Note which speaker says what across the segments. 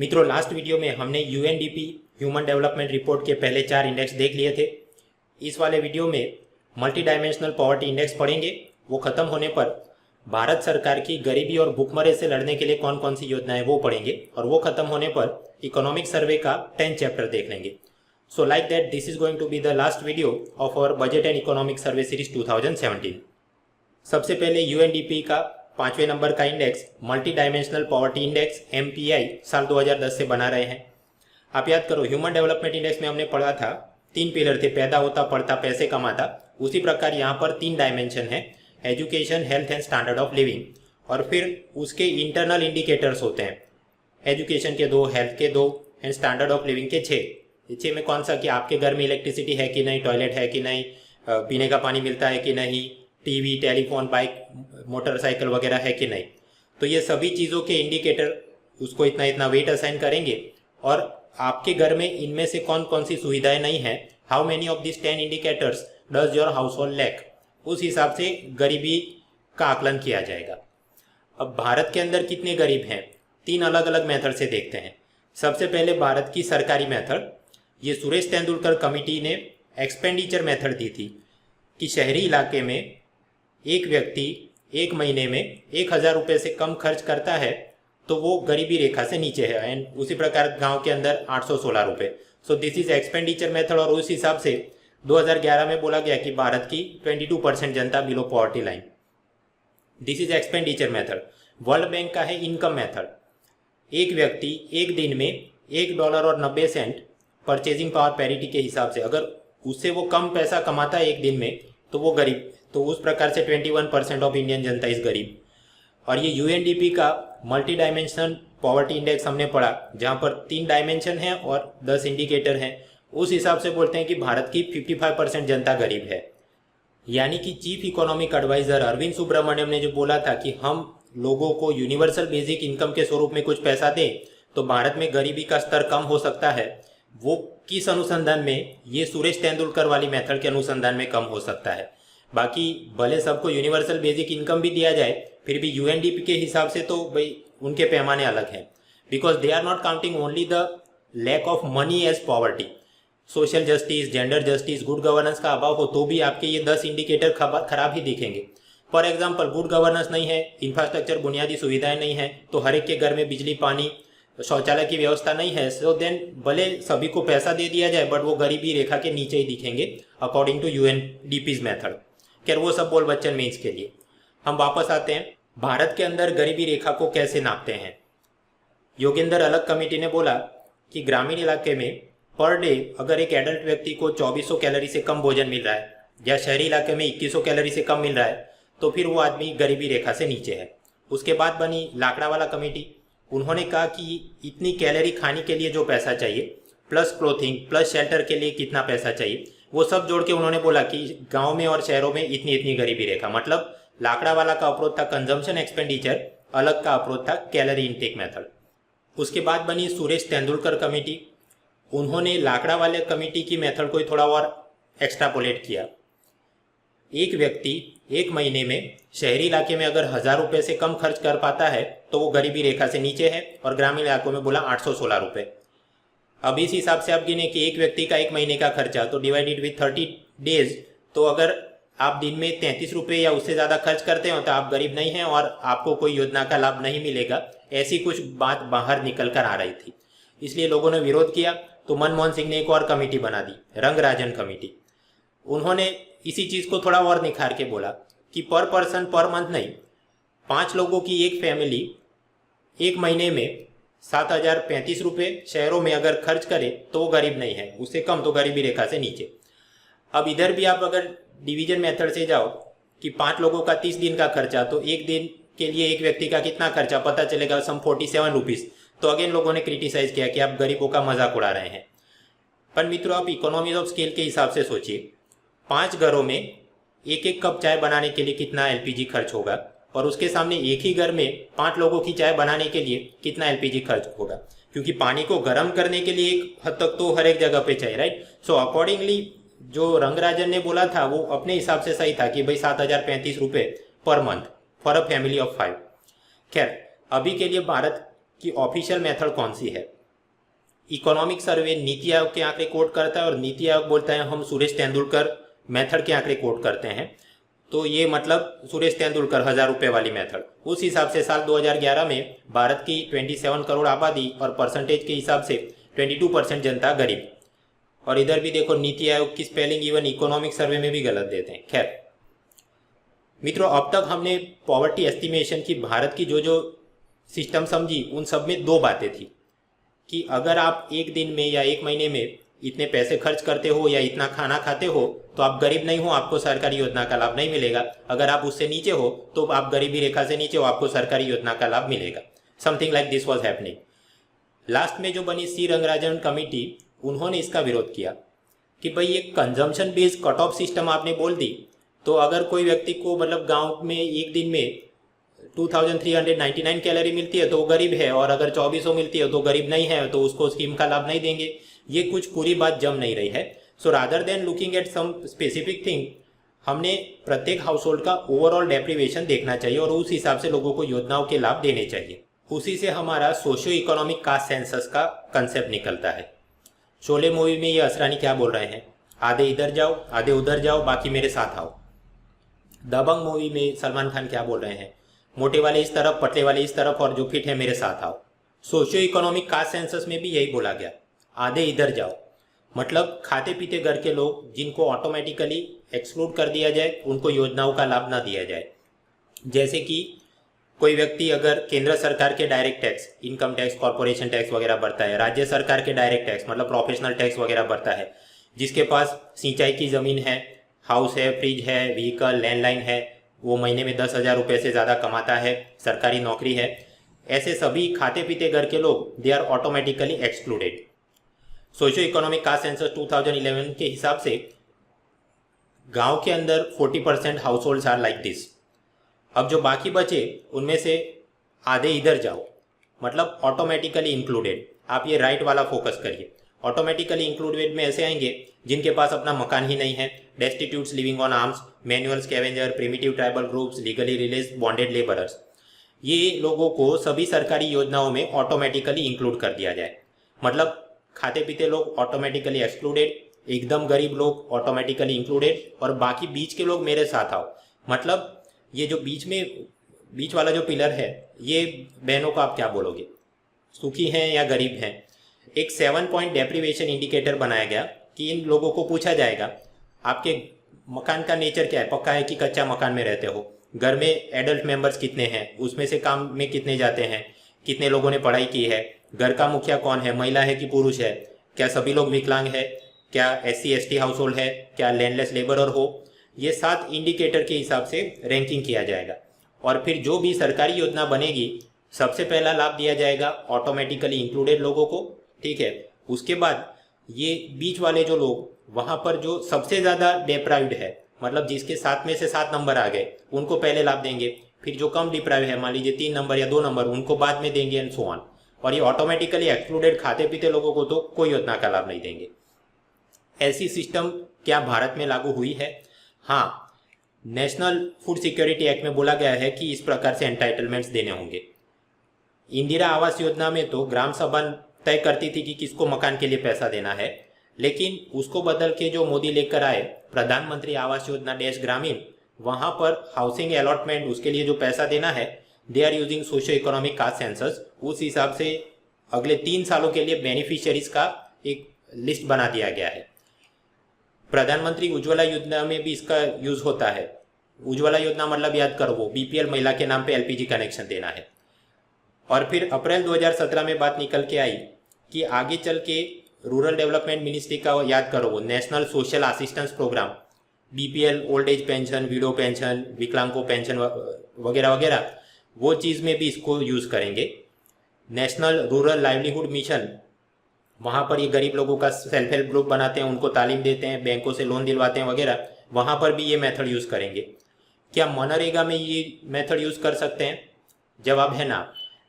Speaker 1: मित्रों, last video में हमने यूएनडीपी ह्यूमन डेवलपमेंट रिपोर्ट के पहले 4 इंडेक्स देख लिए थे। इस वाले वीडियो में मल्टी डायमेंशनल पॉवर्टी इंडेक्स पढ़ेंगे। वो खत्म होने पर भारत सरकार की गरीबी और भूखमरी से लड़ने के लिए कौन कौन सी योजनाएं वो पढ़ेंगे, और वो खत्म होने पर इकोनॉमिक सर्वे का 10 चैप्टर देख लेंगे। So like that this is going to be the last video of our budget and economic survey series 2017। सबसे पहले यूएनडीपी का 5वें नंबर का index multi dimensional poverty index MPI साल 2010 से बना रहे हैं। आप याद करो, ह्यूमन डेवलपमेंट इंडेक्स में हमने पढ़ा था 3 पिलर थे, पैदा होता, पढ़ता, पैसे कमाता। उसी प्रकार यहाँ पर 3 डायमेंशन है, education, health and standard of living. और फिर उसके इंटरनल इंडिकेटर्स होते हैं, एजुकेशन के 2, हेल्थ के 2 एंड स्टैंडर्ड ऑफ लिविंग के 6 में कौन सा, कि आपके घर में इलेक्ट्रिसिटी है कि नहीं, टॉयलेट है कि नहीं, पीने का पानी मिलता है कि नहीं, टीवी, टेलीफोन, बाइक, मोटरसाइकिल वगैरह है कि नहीं। तो ये सभी चीज़ों के इंडिकेटर उसको इतना इतना वेट असाइन करेंगे, और आपके घर में इनमें से कौन कौन सी सुविधाएं नहीं है, how many of this 10 indicators does your household lack, उस हिसाब से गरीबी का आकलन किया जाएगा। अब भारत के अंदर कितने गरीब हैं, 3 अलग अलग मेथड से देखते हैं। सबसे पहले भारत की सरकारी मेथड, ये सुरेश तेंदुलकर कमेटी ने एक्सपेंडिचर मेथड दी थी कि शहरी इलाके में एक व्यक्ति एक महीने में 1000 रुपये से कम खर्च करता है तो वो गरीबी रेखा से नीचे है, एंड उसी प्रकार गांव के अंदर 816 रुपये। So this is expenditure method, और उस हिसाब से 2011 में बोला गया कि भारत की 22% जनता below poverty line. This is expenditure method. World bank का है इनकम मेथड, एक व्यक्ति एक दिन में $1.90 परचेजिंग पावर पैरिटी के हिसाब से, अगर उससे वो कम पैसा कमाता है एक दिन में तो वो गरीब, तो उस प्रकार से 21% ऑफ इंडियन जनता इस गरीब। और ये यूएनडीपी का मल्टी डायमेंशनल पॉवर्टी इंडेक्स हमने पढ़ा, जहाँ पर 3 डायमेंशन हैं और 10 इंडिकेटर हैं। उस हिसाब से बोलते हैं कि भारत की 55% जनता गरीब है। यानी कि chief economic adviser Arvind Subramanian ने जो बोला था कि हम लोगों को यूनिवर्सल बेसिक इनकम के स्वरूप में कुछ पैसा दें तो भारत में गरीबी का स्तर कम हो सकता है, वो किस अनुसंधान में, ये सुरेश तेंदुलकर वाली मेथड के अनुसंधान में कम हो सकता है। बाकी भले सबको यूनिवर्सल बेसिक इनकम भी दिया जाए, फिर भी यूएनडीपी के हिसाब से तो भाई उनके पैमाने अलग हैं, because they are not counting only the lack of money as poverty. Social justice, gender justice, good governance का अभाव हो तो भी आपके ये 10 इंडिकेटर खराब ही दिखेंगे। फॉर एग्जाम्पल, गुड गवर्नेंस नहीं है, इंफ्रास्ट्रक्चर, बुनियादी सुविधाएं नहीं है, तो हर एक के घर में बिजली, पानी, शौचालय की व्यवस्था नहीं है, सो देन भले सभी को पैसा दे दिया जाए बट वो गरीबी रेखा के नीचे ही दिखेंगे अकॉर्डिंग टू यूएनडीपीज मेथड। खैर वो सब बोल बच्चन मीन्स के लिए। हम वापस आते हैं, भारत के अंदर गरीबी रेखा को कैसे नापते हैं। योगेंद्र अलग कमेटी ने बोला कि ग्रामीण इलाके में पर डे अगर एक एडल्ट व्यक्ति को 2400 कैलोरी से कम भोजन मिल रहा है, या शहरी इलाके में 2100 कैलोरी से कम मिल रहा है, तो फिर वो आदमी गरीबी रेखा से नीचे है। उसके बाद बनी लाकड़ा वाला कमेटी, उन्होंने कहा कि इतनी कैलोरी खाने के लिए जो पैसा चाहिए, प्लस क्लोथिंग, प्लस शेल्टर के लिए कितना पैसा चाहिए, वो सब जोड़ के उन्होंने बोला कि गांव में और शहरों में इतनी इतनी गरीबी रेखा। मतलब लाकड़ा वाला का अप्रोच था कंजम्पशन एक्सपेंडिचर, अलग का अप्रोच था कैलोरी इनटेक मेथड। उसके बाद बनी सुरेश तेंदुलकर कमेटी, उन्होंने लाकड़ा वाले कमेटी की मेथड को थोड़ा और एक्स्ट्रापोलेट किया। एक व्यक्ति एक महीने में शहरी इलाके में अगर 1000 रुपये से कम खर्च कर पाता है तो वो गरीबी रेखा से नीचे है, और ग्रामीण इलाकों में बोला 816 रुपये। अब इस हिसाब से आप गिने कि एक व्यक्ति का एक महीने का खर्चा तो डिवाइडेड विथ 30 डेज, तो अगर आप दिन में 33 रुपये या उससे ज़्यादा खर्च करते हो तो आप गरीब नहीं हैं और आपको कोई योजना का लाभ नहीं मिलेगा। ऐसी कुछ बात बाहर निकल कर आ रही थी, इसलिए लोगों ने विरोध किया। तो मनमोहन सिंह ने एक और कमेटी बना दी, रंगराजन कमेटी। उन्होंने इसी चीज़ को थोड़ा और निखार के बोला कि पर पर्सन पर मंथ नहीं, 5 लोगों की एक फैमिली एक महीने में 7035 रुपये शहरों में अगर खर्च करे तो वो गरीब नहीं है, उससे कम तो गरीबी रेखा से नीचे। अब इधर भी आप अगर डिवीजन मेथड से जाओ कि 5 लोगों का 30 दिन का खर्चा, तो एक दिन के लिए एक व्यक्ति का कितना खर्चा पता चलेगा, सम 47 रुपीज़। तो अगेन लोगों ने क्रिटिसाइज किया कि आप गरीबों का मजाक उड़ा रहे हैं। पर मित्रों, आप इकोनॉमीज ऑफ स्केल के हिसाब से सोचिए, 5 घरों में एक एक कप चाय बनाने के लिए कितना एलपीजी खर्च होगा, और उसके सामने एक ही घर में 5 लोगों की चाय बनाने के लिए कितना एलपीजी खर्च होगा, क्योंकि पानी को गर्म करने के लिए एक हद तक तो हर एक जगह पे चाहिए, राइट। सो अकॉर्डिंगली जो रंगराजन ने बोला था वो अपने हिसाब से सही था कि भाई 7035 रुपये per month for a family of 5। खैर अभी के लिए भारत कि ऑफिशियल मेथड कौन सी है। इकोनॉमिक सर्वे नीति आयोग के आंकड़े कोट करता है और नीति आयोग बोलता है हम सुरेश तेंदुलकर मेथड के आंकड़े कोट करते हैं। तो ये मतलब सुरेश तेंदुलकर 1000 रुपये वाली मेथड। उस हिसाब से साल 2011 में भारत की 27 करोड़ आबादी और परसेंटेज के हिसाब से 22% जनता गरीब। और इधर भी देखो नीति आयोग की स्पेलिंग इवन इकोनॉमिक सर्वे में भी गलत देते हैं। खैर मित्रों, अब तक हमने पॉवर्टी एस्टिमेशन की भारत की जो जो सिस्टम समझी, उन सब में दो बातें थी कि अगर आप एक दिन में या एक महीने में इतने पैसे खर्च करते हो या इतना खाना खाते हो तो आप गरीब नहीं हो, आपको सरकारी योजना का लाभ नहीं मिलेगा। अगर आप उससे नीचे हो तो आप गरीबी रेखा से नीचे हो, आपको सरकारी योजना का लाभ मिलेगा। Something like this was happening. Last में जो बनी सी रंगराजन कमेटी, उन्होंने इसका विरोध किया कि भाई ये consumption based cut off system आपने बोल दी, तो अगर कोई व्यक्ति को मतलब गांव में एक दिन में 2399 कैलोरी मिलती है तो वो गरीब है, और अगर 2400 मिलती है तो गरीब नहीं है, तो उसको स्कीम का लाभ नहीं देंगे। ये कुछ पूरी बात जम नहीं रही है। So rather than looking at some specific thing, हमने प्रत्येक हाउस होल्ड का ओवरऑल डेप्रीवेशन देखना चाहिए और उस हिसाब से लोगों को योजनाओं के लाभ देने चाहिए। उसी से हमारा सोशियो इकोनॉमिक कास्ट सेंसस का कंसेप्ट निकलता है। शोले मूवी में ये असरानी क्या बोल रहे हैं, आधे इधर जाओ आधे उधर जाओ बाकी मेरे साथ आओ। दबंग मूवी में सलमान खान क्या बोल रहे हैं, मोटे वाले इस तरफ पतले वाले इस तरफ और जो फिट है मेरे साथ आओ। सोशियो इकोनॉमिक कास्ट सेंसस में भी यही बोला गया, आधे इधर जाओ। मतलब खाते पीते घर के लोग जिनको ऑटोमेटिकली एक्सक्लूड कर दिया जाए, उनको योजनाओं का लाभ ना दिया जाए। जैसे कि कोई व्यक्ति अगर केंद्र सरकार के direct tax, income tax, corporation tax वगैरह भरता है, राज्य सरकार के डायरेक्ट टैक्स मतलब प्रोफेशनल टैक्स वगैरह भरता है, जिसके पास सिंचाई की ज़मीन है, हाउस है, फ्रिज है, व्हीकल, लैंडलाइन है, वो महीने में 10,000 रुपये से ज़्यादा कमाता है, सरकारी नौकरी है, ऐसे सभी खाते पीते घर के लोग they are automatically excluded. Socio economic caste census 2011 के हिसाब से गांव के अंदर 40% households are like this. अब जो बाकी बचे उनमें से आधे इधर जाओ, मतलब ऑटोमेटिकली इंक्लूडेड। आप ये राइट वाला फोकस करिए। ऑटोमेटिकली इंक्लूडेड में ऐसे आएंगे जिनके पास अपना मकान ही नहीं है, डेस्टिट्यूट्स living on arms, manual scavenger, primitive tribal groups, legally release bonded labourers. ये लोगों को सभी सरकारी योजनाओं में ऑटोमेटिकली इंक्लूड कर दिया जाए। मतलब खाते पीते लोग ऑटोमेटिकली एक्सक्लूडेड, एकदम गरीब लोग ऑटोमेटिकली इंक्लूडेड, और बाकी बीच के लोग मेरे साथ आओ। मतलब ये जो बीच वाला जो पिलर है, ये बहनों को आप क्या बोलोगे, सुखी हैं या गरीब हैं। एक 7 पॉइंट डेप्रीवेशन इंडिकेटर बनाया गया कि इन लोगों को पूछा जाएगा आपके मकान का नेचर क्या है, पक्का है कि कच्चा मकान में रहते हो, घर में एडल्ट मेंबर्स कितने हैं, उसमें से काम में कितने जाते हैं, कितने लोगों ने पढ़ाई की है, घर का मुखिया कौन है, महिला है कि पुरुष है, क्या सभी लोग विकलांग है, क्या SC ST हाउस होल्ड है, क्या लैंडलेस लेबरर हो। ये 7 इंडिकेटर के हिसाब से रैंकिंग किया जाएगा और फिर जो भी सरकारी योजना बनेगी सबसे पहला लाभ दिया जाएगा ऑटोमेटिकली इंक्लूडेड लोगों को, ठीक है। उसके बाद ये बीच वाले जो लोग, वहाँ पर जो सबसे ज़्यादा डिप्राइव्ड है, मतलब जिसके 7 में से 7 नंबर आ गए, उनको पहले लाभ देंगे। फिर जो कम डिप्राइव है, मान लीजिए 3 नंबर या 2 नंबर, उनको बाद में देंगे एंड सो ऑन। और ये ऑटोमेटिकली एक्सक्लूडेड खाते पीते लोगों को तो कोई योजना का लाभ नहीं देंगे। ऐसी सिस्टम क्या भारत में लागू हुई है? हाँ, नेशनल फूड सिक्योरिटी एक्ट में बोला गया है कि इस प्रकार से एंटाइटलमेंट्स देने होंगे। इंदिरा आवास योजना में तो ग्राम सभा तय करती थी कि किसको मकान के लिए पैसा देना है, लेकिन उसको बदल के जो मोदी लेकर आए प्रधानमंत्री आवास योजना देश ग्रामीण, वहाँ पर हाउसिंग अलॉटमेंट, उसके लिए जो पैसा देना है, they are using socio economic caste census. उस हिसाब से अगले 3 सालों के लिए बेनिफिशियरीज का एक लिस्ट बना दिया गया है। प्रधानमंत्री उज्ज्वला योजना में भी इसका यूज होता है। उज्ज्वला योजना मतलब याद करो, वो BPL महिला के नाम पे LPG कनेक्शन देना है। और फिर अप्रैल 2017 में बात निकल के आई कि आगे चल के रूरल डेवलपमेंट मिनिस्ट्री का याद करो, वो national social assistance programme, BPL old age pension, widow pension, विकलांगों पेंशन वगैरह वगैरह, वो चीज़ में भी इसको यूज़ करेंगे। नेशनल रूरल लाइवलीहुड मिशन, वहाँ पर ये गरीब लोगों का सेल्फ हेल्प ग्रुप बनाते हैं, उनको तालीम देते हैं, बैंकों से लोन दिलवाते हैं वगैरह, वहाँ पर भी ये मेथड यूज़ करेंगे। क्या मनरेगा में ये मेथड यूज़ कर सकते हैं? जवाब है ना,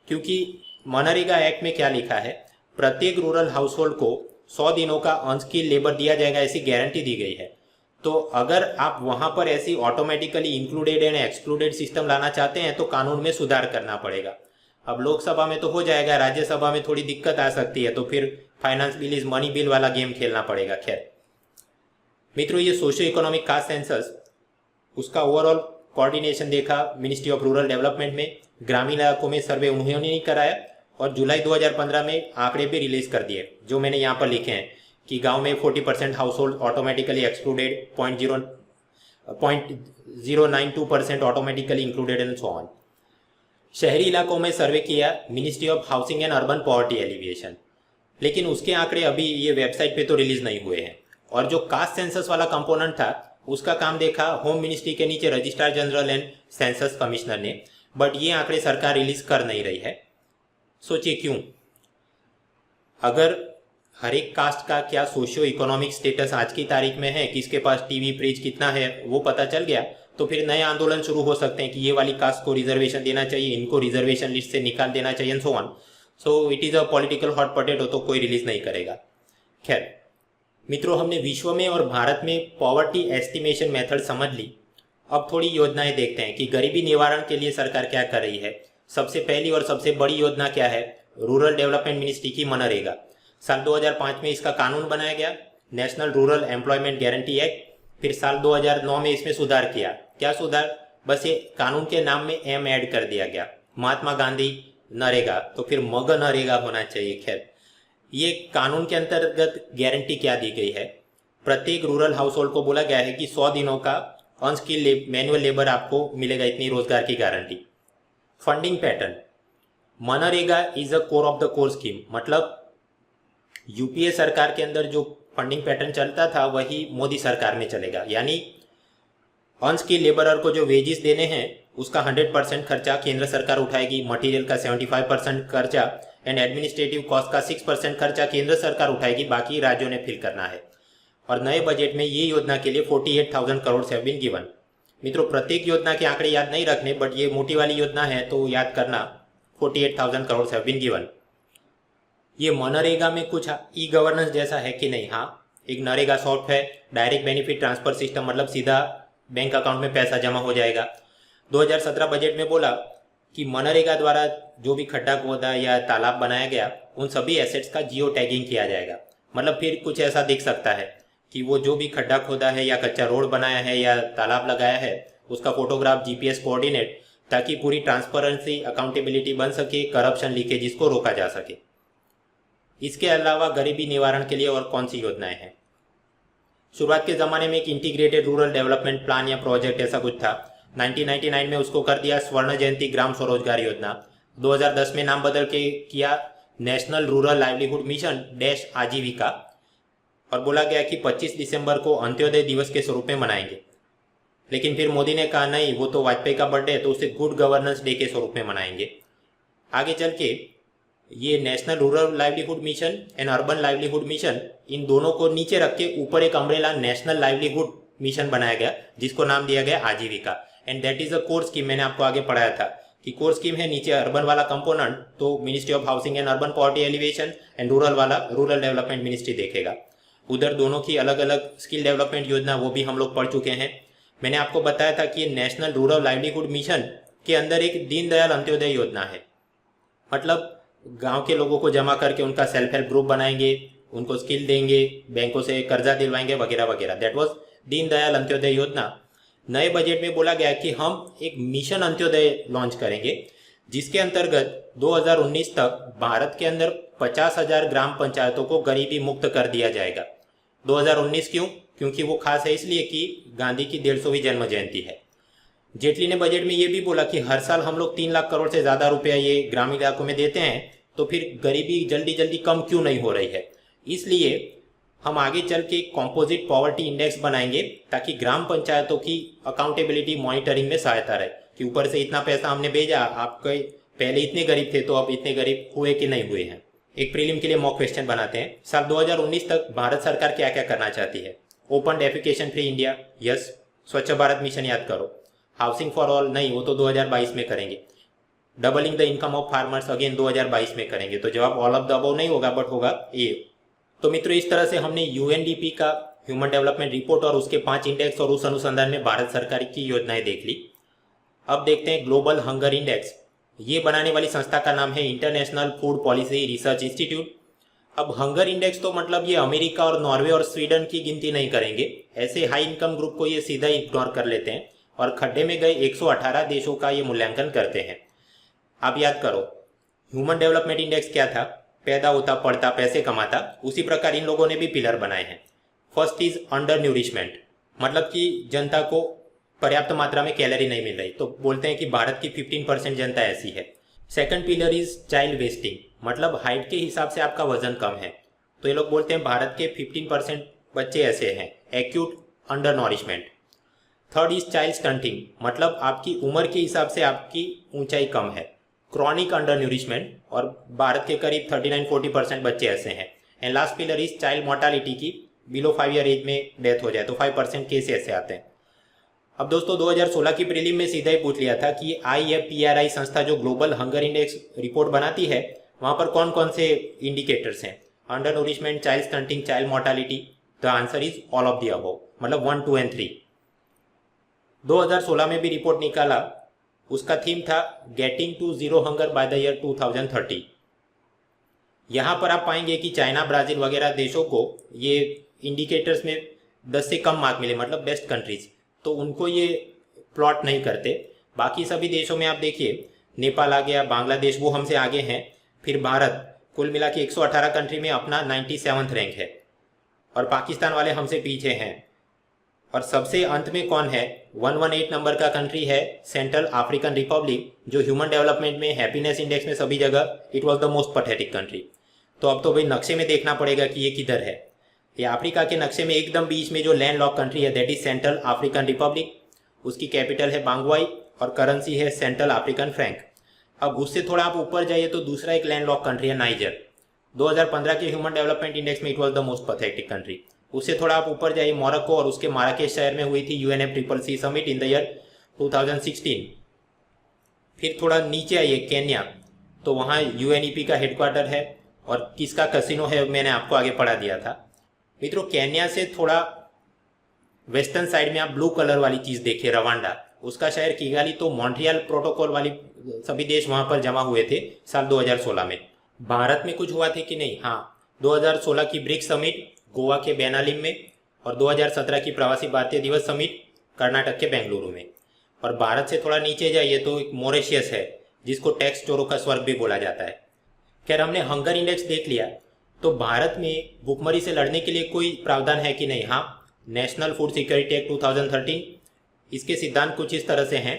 Speaker 1: क्योंकि मनरेगा एक्ट में क्या लिखा है, प्रत्येक रूरल हाउस होल्ड को 100 दिनों का अनस्किल्ड लेबर दिया जाएगा, ऐसी गारंटी दी गई है। तो अगर आप वहाँ पर ऐसी automatically included and excluded system लाना चाहते हैं तो कानून में सुधार करना पड़ेगा। अब लोकसभा में तो हो जाएगा, राज्यसभा में थोड़ी दिक्कत आ सकती है, तो फिर finance bill is money bill वाला गेम खेलना पड़ेगा। खैर मित्रों, ये सोशियो इकोनॉमिक कास्ट सेंसस, उसका ओवरऑल कोऑर्डिनेशन देखा मिनिस्ट्री ऑफ रूरल डेवलपमेंट में। ग्रामीण इलाकों में सर्वे उन्होंने नहीं कराया और जुलाई 2015 में आंकड़े भी रिलीज कर दिए, जो मैंने यहाँ पर लिखे हैं कि गांव में 40% house hold automatically excluded, 0.092% automatically included and so on. शहरी इलाकों में सर्वे किया ministry of housing and urban poverty alleviation, लेकिन उसके आंकड़े अभी ये वेबसाइट पे तो रिलीज नहीं हुए हैं। और जो कास्ट सेंसस वाला कंपोनेंट था उसका काम देखा होम मिनिस्ट्री के नीचे registrar general and census commissioner ने, बट ये आंकड़े सरकार रिलीज कर नहीं रही है। सोचिए क्यों? अगर हर एक कास्ट का क्या सोशियो इकोनॉमिक स्टेटस आज की तारीख में है, किसके पास टीवी फ्रिज कितना है, वो पता चल गया तो फिर नए आंदोलन शुरू हो सकते हैं कि ये वाली कास्ट को रिजर्वेशन देना चाहिए, इनको रिजर्वेशन लिस्ट से निकाल देना चाहिए and so on. So it is a political hot potato, तो कोई रिलीज नहीं करेगा। खैर मित्रों, हमने विश्व में और भारत में पॉवर्टी एस्टिमेशन मेथड समझ ली। अब थोड़ी योजनाएं देखते हैं कि गरीबी निवारण के लिए सरकार क्या कर रही है। सबसे पहली और सबसे बड़ी योजना क्या है? रूरल डेवलपमेंट मिनिस्ट्री की मनरेगा। साल 2005 में इसका कानून बनाया गया, national rural employment guarantee act. फिर साल 2009 में इसमें सुधार किया। क्या सुधार? बस ये कानून के नाम में एम ऐड कर दिया गया, महात्मा गांधी नरेगा, तो फिर मग नरेगा होना चाहिए। खैर, ये कानून के अंतर्गत गारंटी क्या दी गई है? प्रत्येक रूरल हाउस होल्ड को बोला गया है कि 100 दिनों का अनस्किल्ड मैनुअल लेबर आपको मिलेगा, इतनी रोजगार की guarantee. Funding pattern, MNREGA is a core of the core scheme, मतलब यूपीए सरकार के अंदर जो फंडिंग पैटर्न चलता था वही मोदी सरकार में चलेगा। यानी अनस्किल्ड लेबरर को जो वेजेस देने हैं उसका 100% खर्चा केंद्र सरकार उठाएगी, मटेरियल का 75% खर्चा एंड एडमिनिस्ट्रेटिव कॉस्ट का 6% खर्चा केंद्र सरकार उठाएगी, बाकी राज्यों ने फिल करना है। और नए बजट में ये योजना के लिए 48,000 करोड़ हैव बीन गिवन। मित्रों, प्रत्येक योजना के आंकड़े याद नहीं रखने, बट ये मोटी वाली योजना है तो याद करना, 48,000 करोड़ हैव बीन गिवन। ये मनरेगा में कुछ ई गवर्नेंस जैसा है कि नहीं? हाँ, एक नरेगा सॉफ्ट है, डायरेक्ट बेनिफिट ट्रांसफर सिस्टम, मतलब सीधा बैंक अकाउंट में पैसा जमा हो जाएगा। 2017 बजट में बोला कि मनरेगा द्वारा जो भी खड्डा खोदा या तालाब बनाया गया उन सभी एसेट्स का जियो टैगिंग किया जाएगा। मतलब फिर कुछ ऐसा दिख सकता है कि वो जो भी खड्डा खोदा है या कच्चा रोड बनाया है या तालाब लगाया है उसका फोटोग्राफ, जीपीएस कोऑर्डिनेट, ताकि पूरी ट्रांसपेरेंसी, अकाउंटेबिलिटी बन सके, करप्शन लीकेजेस को रोका जा सके। इसके अलावा गरीबी निवारण के लिए और कौन सी योजनाएं हैं? शुरुआत के ज़माने में एक इंटीग्रेटेड रूरल डेवलपमेंट प्लान या प्रोजेक्ट ऐसा कुछ था। 1999 में उसको कर दिया स्वर्ण जयंती ग्राम स्वरोजगार योजना। 2010 में नाम बदल के किया national rural livelihood mission dash आजीविका, और बोला गया कि 25 दिसंबर को अंत्योदय दिवस के स्वरूप में मनाएंगे। लेकिन फिर मोदी ने कहा नहीं, वो तो वाजपेयी का बर्थडे है तो उसे गुड गवर्नेंस डे के स्वरूप में मनाएंगे। आगे चल के ये national rural livelihood mission and urban livelihood mission, इन दोनों को नीचे रख के ऊपर एक अम्ब्रेला नेशनल लाइवलीहुड मिशन बनाया गया जिसको नाम दिया गया आजीविका। And that is a core scheme. मैंने आपको आगे पढ़ाया था कि कोर स्कीम है, नीचे अर्बन वाला कंपोनेंट तो ministry of housing and urban poverty alleviation and rural वाला रूरल डेवलपमेंट मिनिस्ट्री देखेगा। उधर दोनों की अलग अलग स्किल डेवलपमेंट योजना वो भी हम लोग पढ़ चुके हैं। मैंने आपको बताया था कि नेशनल रूरल लाइवलीहुड मिशन के अंदर एक दीनदयाल अंत्योदय योजना है, मतलब गांव के लोगों को जमा करके उनका सेल्फ हेल्प ग्रुप बनाएंगे, उनको स्किल देंगे, बैंकों से कर्जा दिलवाएंगे वगैरह वगैरह। दैट वाज दीनदयाल अंत्योदय योजना। नए बजट में बोला गया कि हम एक मिशन अंत्योदय लॉन्च करेंगे जिसके अंतर्गत 2019 तक भारत के अंदर 50,000 ग्राम पंचायतों को गरीबी मुक्त कर दिया जाएगा। 2019 क्यों? क्योंकि वो खास है इसलिए कि गांधी की 150वीं जन्म जयंती है। जेटली ने बजट में ये भी बोला कि हर साल हम लोग 3 लाख करोड़ से ज़्यादा रुपया ये ग्रामीण इलाकों में देते हैं, तो फिर गरीबी जल्दी जल्दी कम क्यों नहीं हो रही है? इसलिए हम आगे चल के कॉम्पोजिट पॉवर्टी इंडेक्स बनाएंगे ताकि ग्राम पंचायतों की अकाउंटेबिलिटी मॉनिटरिंग में सहायता रहे कि ऊपर से इतना पैसा हमने भेजा, आपके पहले इतने गरीब थे तो अब इतने गरीब हुए कि नहीं हुए हैं। एक प्रीलिम के लिए मॉक क्वेश्चन बनाते हैं। साल 2019 तक भारत सरकार क्या क्या करना चाहती है? Open defecation free India, yes. स्वच्छ भारत मिशन याद करो। हाउसिंग फॉर ऑल नहीं, वो तो 2022 में करेंगे। Doubling the income of farmers again 2022 में करेंगे। तो जवाब ऑल ऑफ द अबव नहीं होगा बट होगा ए। तो मित्रों, इस तरह से हमने यूएनडीपी का ह्यूमन डेवलपमेंट रिपोर्ट और उसके 5 इंडेक्स और उस अनुसंधान में भारत सरकार की योजनाएं देख ली। अब देखते हैं ग्लोबल हंगर इंडेक्स। ये बनाने वाली संस्था का नाम है international food policy research institute. अब हंगर इंडेक्स तो मतलब ये अमेरिका और नॉर्वे और स्वीडन की गिनती नहीं करेंगे, ऐसे हाई इनकम ग्रुप को ये सीधा इग्नोर कर लेते हैं और खड्डे में गए 118 देशों का ये मूल्यांकन करते हैं। आप याद करो, ह्यूमन डेवलपमेंट इंडेक्स क्या था? पैदा होता, पढ़ता, पैसे कमाता। उसी प्रकार इन लोगों ने भी पिलर बनाए हैं। फर्स्ट इज अंडर न्यूरिशमेंट, मतलब कि जनता को पर्याप्त मात्रा में कैलोरी नहीं मिल रही, तो बोलते हैं कि भारत की 15% जनता ऐसी है। Second pillar is child wasting, मतलब हाइट के हिसाब से आपका वजन कम है, तो ये लोग बोलते हैं भारत के 15% बच्चे ऐसे हैं, acute under nourishment. Third is child stunting, मतलब आपकी उम्र के हिसाब से आपकी ऊंचाई कम है, क्रॉनिक अंडर न्यूरिशमेंट, और भारत के करीब 39-40% बच्चे ऐसे हैं। And last pillar is child mortality की बिलो 5 ईयर एज में डेथ हो जाए तो 5% केस ऐसे आते हैं। अब दोस्तों 2016 की प्रीलिम में सीधा ही पूछ लिया था कि IFPRI संस्था जो ग्लोबल हंगर इंडेक्स रिपोर्ट बनाती है, वहां पर कौन कौन से इंडिकेटर्स हैं? Undernourishment, child stunting, child mortality. The answer is all of the above, मतलब 1, 2 एंड 3। 2016 में भी रिपोर्ट निकाला, उसका थीम था getting to zero hunger by the year 2030। यहाँ पर आप पाएंगे कि चाइना, ब्राजील वगैरह देशों को ये इंडिकेटर्स में 10 से कम मार्क मिले, मतलब बेस्ट कंट्रीज, तो उनको ये प्लॉट नहीं करते। बाकी सभी देशों में आप देखिए, नेपाल आ गया, बांग्लादेश वो हमसे आगे हैं, फिर भारत कुल मिला के 118 कंट्री में अपना 97th रैंक है, और पाकिस्तान वाले हमसे पीछे हैं। और सबसे अंत में कौन है? 118 नंबर का कंट्री है सेंट्रल अफ्रीकन रिपब्लिक, जो ह्यूमन डेवलपमेंट में, हैप्पीनेस इंडेक्स में सभी जगह it was the most pathetic country. तो अब तो भाई नक्शे में देखना पड़ेगा कि ये किधर है। ये अफ्रीका के नक्शे में एकदम बीच में जो लैंड लॉक कंट्री है, that is central African Republic. उसकी कैपिटल है बांगवाई और करेंसी है सेंट्रल अफ्रीकन फ्रैंक। अब उससे थोड़ा आप ऊपर जाइए तो दूसरा एक लैंड लॉक कंट्री है नाइजर। 2015 के ह्यूमन डेवलपमेंट इंडेक्स में it was the most pathetic country. उससे थोड़ा आप ऊपर जाइए मोरक्को, और उसके माराकेश शहर में हुई थी UNFCCC summit in the year 2016। फिर थोड़ा नीचे आइए केन्या, तो वहाँ UNEP का हेडक्वार्टर है, और किसका कैसीनो है मैंने आपको आगे पढ़ा दिया था। मित्रों, केन्या से थोड़ा वेस्टर्न साइड में आप ब्लू कलर वाली चीज देखिए, रवांडा, उसका शहर किगाली। तो मॉन्ट्रियल प्रोटोकॉल वाली सभी देश वहां पर जमा हुए थे साल 2016 में। भारत में कुछ हुआ थे कि नहीं? हाँ, 2016 की ब्रिक्स समिट गोवा के बेनालिम में, और 2017 की प्रवासी भारतीय दिवस समिट कर्नाटक के बेंगलुरु में। और भारत से थोड़ा नीचे जाइए तो एक मॉरिशस है, जिसको टैक्स चोरों का स्वर्ग भी बोला जाता है। खैर, हमने हंगर इंडेक्स देख लिया, तो भारत में भुखमरी से लड़ने के लिए कोई प्रावधान है कि नहीं? हाँ, नेशनल फूड सिक्योरिटी एक्ट 2013, इसके सिद्धांत कुछ इस तरह से हैं।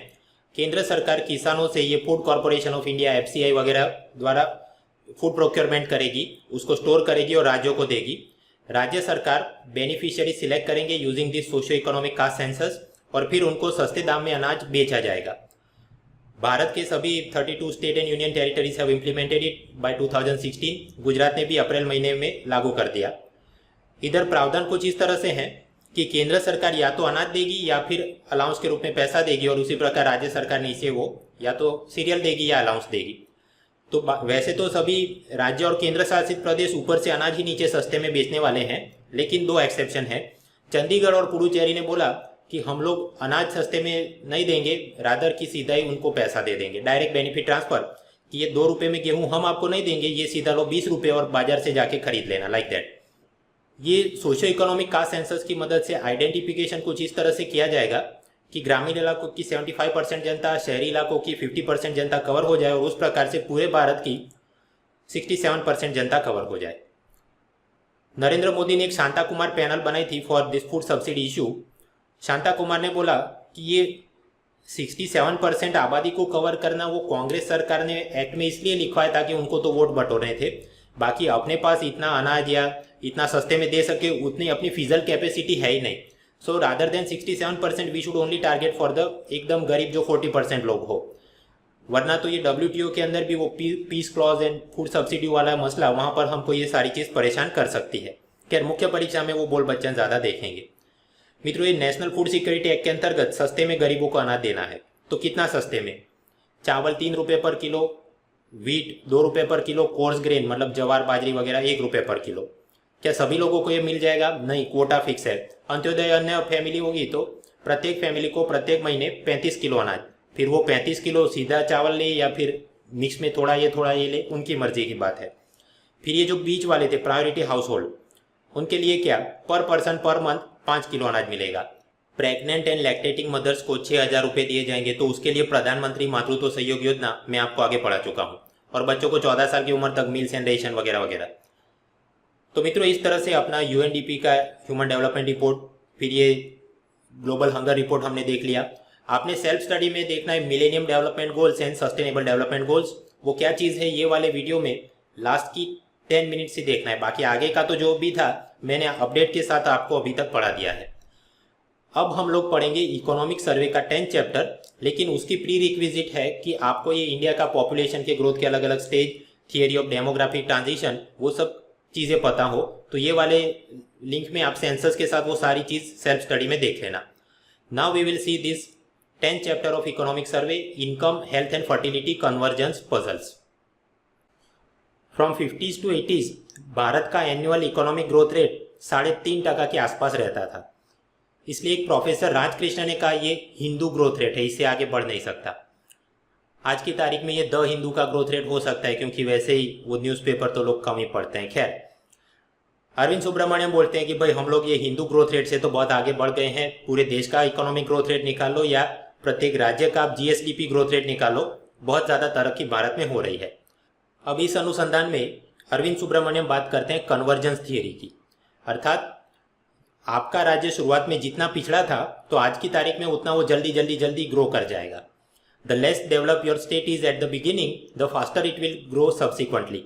Speaker 1: केंद्र सरकार किसानों से ये food corporation of India, FCI वगैरह द्वारा फूड प्रोक्योरमेंट करेगी, उसको स्टोर करेगी और राज्यों को देगी। राज्य सरकार बेनिफिशियरी सिलेक्ट करेंगे using this socio economic caste census, और फिर उनको सस्ते दाम में अनाज बेचा जाएगा। भारत के सभी 32 state and union territories have implemented it by 2016। Gujarat ने भी अप्रैल महीने में लागू कर दिया। इधर प्रावधान कुछ इस तरह से है कि केंद्र सरकार या तो अनाज देगी या फिर अलाउंस के रूप में पैसा देगी, और उसी प्रकार राज्य सरकार नीचे वो या तो सीरियल देगी या अलाउंस देगी। तो वैसे तो सभी राज्य और केंद्र शासित प्रदेश ऊपर से अनाज ही नीचे सस्ते में बेचने वाले हैं, लेकिन 2 एक्सेप्शन है। चंडीगढ़ और पुडुचेरी ने बोला कि हम लोग अनाज सस्ते में नहीं देंगे, रादर की सीधा ही उनको पैसा दे देंगे, डायरेक्ट बेनिफिट ट्रांसफर, कि ये 2 रुपये में गेहूं हम आपको नहीं देंगे, ये सीधा लो 20 रुपये और बाजार से जाके खरीद लेना, लाइक दैट। ये सोशियो इकोनॉमिक कास्ट सेंसस की मदद से आइडेंटिफिकेशन कुछ इस तरह से किया जाएगा कि ग्रामीण इलाकों की 75% जनता, शहरी इलाकों की 50% जनता कवर हो जाए, और उस प्रकार से पूरे भारत की 67% जनता कवर हो जाए। नरेंद्र मोदी ने एक शांता कुमार पैनल बनाई थी for this food subsidy issue. Shanta Kumar ने बोला कि ये 67% आबादी को कवर करना वो कांग्रेस सरकार ने एक्ट में इसलिए लिखवाया था कि उनको तो वोट बटोरने थे, बाकी अपने पास इतना अनाज या इतना सस्ते में दे सके उतनी अपनी फिजिकल कैपेसिटी है ही नहीं। So rather than 67% we should only target for the एकदम गरीब जो 40% लोग हो। वरना तो ये WTO के अंदर भी वो peace clause and food subsidy वाला मसला, वहां पर हमको ये सारी चीज परेशान कर सकती है। खैर, मुख्य परीक्षा में वो बोल बच्चन ज्यादा देखेंगे। मित्रों, ये नेशनल फूड सिक्योरिटी एक्ट के अंतर्गत सस्ते में गरीबों को अनाज देना है। तो कितना सस्ते में? चावल 3 रुपये पर किलो, वीट 2 रुपये पर किलो, कोर्स ग्रेन मतलब जवार, बाजरी वगैरह 1 रुपये पर किलो। क्या सभी लोगों को ये मिल जाएगा? नहीं, कोटा फिक्स है। अंत्योदय अन्य फैमिली होगी तो प्रत्येक फैमिली को प्रत्येक महीने 35 किलो अनाज, फिर वो 35 किलो सीधा चावल ले या फिर मिक्स में थोड़ा ये ले, उनकी मर्जी की बात है। फिर ये जो बीच वाले थे प्रायोरिटी हाउस होल्ड, उनके लिए क्या पर पर्सन पर मंथ 5 किलो अनाज मिलेगा। प्रेग्नेंट एंड लैक्टेटिंग मदर्स को 6,000 रुपये दिए जाएंगे, तो उसके लिए प्रधानमंत्री मातृत्व सहयोग योजना मैं आपको आगे पढ़ा चुका हूँ। और बच्चों को 14 साल की उम्र तक मील्स एंड रेशन वगैरह वगैरह। तो मित्रों, इस तरह से अपना यूएनडीपी का ह्यूमन डेवलपमेंट रिपोर्ट, फिर ये ग्लोबल हंगर रिपोर्ट हमने देख लिया। आपने सेल्फ स्टडी में देखना है millennium development goals and sustainable development goals, वो क्या चीज़ है, ये वाले वीडियो में लास्ट की 10 मिनट से देखना है। बाकी आगे का तो जो भी था मैंने अपडेट के साथ आपको अभी तक पढ़ा दिया है। अब हम लोग पढ़ेंगे इकोनॉमिक सर्वे का 10th चैप्टर, लेकिन उसकी प्री रिक्विजिट है कि आपको ये इंडिया का पॉपुलेशन के ग्रोथ के अलग अलग stage, theory of demographic transition, वो सब चीज़ें पता हो। तो ये वाले लिंक में आप सेंसस के साथ वो सारी चीज़ सेल्फ स्टडी में देख लेना। Now we will see this 10th chapter of economic survey, income, health and fertility convergence puzzles. From 50s to 80s Bharat का एनुअल इकोनॉमिक ग्रोथ रेट 3.5% के आसपास रहता था। इसलिए एक प्रोफेसर राजकृष्ण ने कहा ये हिंदू ग्रोथ रेट है, इससे आगे बढ़ नहीं सकता। आज की तारीख में ये द हिंदू का ग्रोथ रेट हो सकता है, क्योंकि वैसे ही वो न्यूज़पेपर तो लोग कम ही पढ़ते हैं। खैर, अरविंद सुब्रमण्यम बोलते हैं कि भाई हम लोग ये हिंदू ग्रोथ रेट से तो बहुत आगे बढ़ गए हैं, पूरे देश का इकोनॉमिक ग्रोथ रेट निकालो या प्रत्येक राज्य का आप जीएसडीपी ग्रोथ रेट निकालो, बहुत ज़्यादा तरक्की भारत में हो रही है। अब इस अनुसंधान में अरविंद सुब्रमण्यम बात करते हैं कन्वर्जेंस थियरी की, अर्थात आपका राज्य शुरुआत में जितना पिछड़ा था तो आज की तारीख में उतना वो जल्दी ग्रो कर जाएगा। The less develop your state is at the beginning, the faster it will grow subsequently.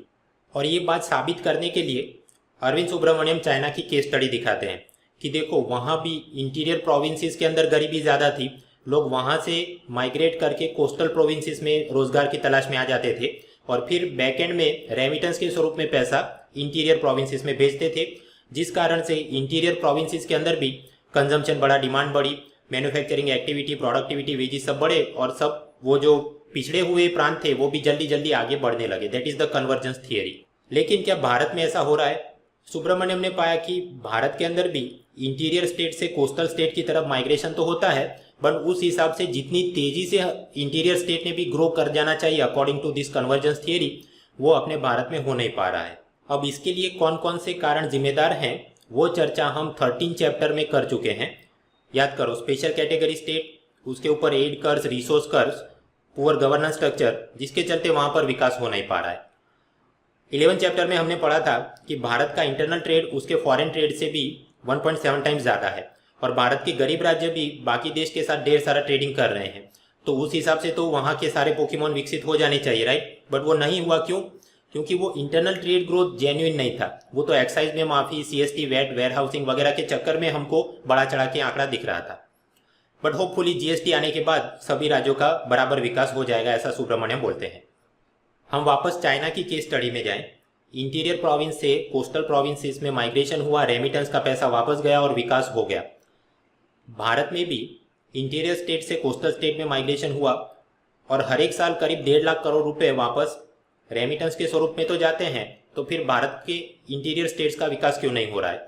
Speaker 1: और ये बात साबित करने के लिए अरविंद सुब्रमण्यम चाइना की केस स्टडी दिखाते हैं कि देखो वहाँ भी इंटीरियर प्रोविंसेस के अंदर गरीबी ज़्यादा थी, लोग वहाँ से माइग्रेट करके कोस्टल प्रोविंसेस में रोजगार की तलाश में आ जाते थे और फिर बैकएंड में रेमिटेंस के स्वरूप में पैसा इंटीरियर प्रोविंसेस में भेजते थे, जिस कारण से इंटीरियर प्रोविंसेस के अंदर भी कंजम्पशन बढ़ा, डिमांड बढ़ी, मैन्युफैक्चरिंग एक्टिविटी, प्रोडक्टिविटी, वेजेस सब बढ़े और सब वो जो पिछड़े हुए प्रांत थे वो भी जल्दी आगे बढ़ने लगे। That is the convergence theory. लेकिन क्या भारत में ऐसा हो रहा है? सुब्रमण्यम ने पाया कि भारत के अंदर भी इंटीरियर स्टेट से कोस्टल स्टेट की तरफ माइग्रेशन तो होता है, बट उस हिसाब से जितनी तेजी से इंटीरियर स्टेट ने भी ग्रो कर जाना चाहिए according to this convergence theory, वो अपने भारत में हो नहीं पा रहा है। अब इसके लिए कौन कौन से कारण जिम्मेदार हैं वो चर्चा हम 13 चैप्टर में कर चुके हैं। याद करो, स्पेशल कैटेगरी स्टेट, उसके ऊपर एड कर्स, रिसोर्स कर्स, पुअर गवर्नेंस स्ट्रक्चर, जिसके चलते वहां पर विकास हो नहीं पा रहा है। 11 चैप्टर में हमने पढ़ा था कि भारत का इंटरनल ट्रेड उसके फॉरेन ट्रेड से भी 1.7 टाइम्स ज़्यादा है और भारत के गरीब राज्य भी बाकी देश के साथ ढेर सारा ट्रेडिंग कर रहे हैं। तो उस हिसाब से तो वहाँ के सारे पोकेमॉन विकसित हो जाने चाहिए, राइट? बट वो नहीं हुआ। क्यों? क्योंकि वो इंटरनल ट्रेड ग्रोथ जेन्युइन नहीं था। वो तो एक्साइज में माफी, सीएसटी, वैट, वेयर हाउसिंग वगैरह के चक्कर में हमको बड़ा चढ़ा के आंकड़ा दिख रहा था। बट होपफुली जीएसटी आने के बाद सभी राज्यों का बराबर विकास हो जाएगा, ऐसा सुब्रमण्यम बोलते हैं। हम वापस चाइना की केस स्टडी में जाएं। इंटीरियर प्रोविंस से कोस्टल प्रोविंसेस में माइग्रेशन हुआ, रेमिटेंस का पैसा वापस गया और विकास हो गया। भारत में भी इंटीरियर स्टेट से कोस्टल स्टेट में माइग्रेशन हुआ और हर एक साल करीब 1.5 लाख करोड़ रुपए वापस रेमिटेंस के स्वरूप में तो जाते हैं। तो फिर भारत के इंटीरियर स्टेट्स का विकास क्यों नहीं हो रहा है?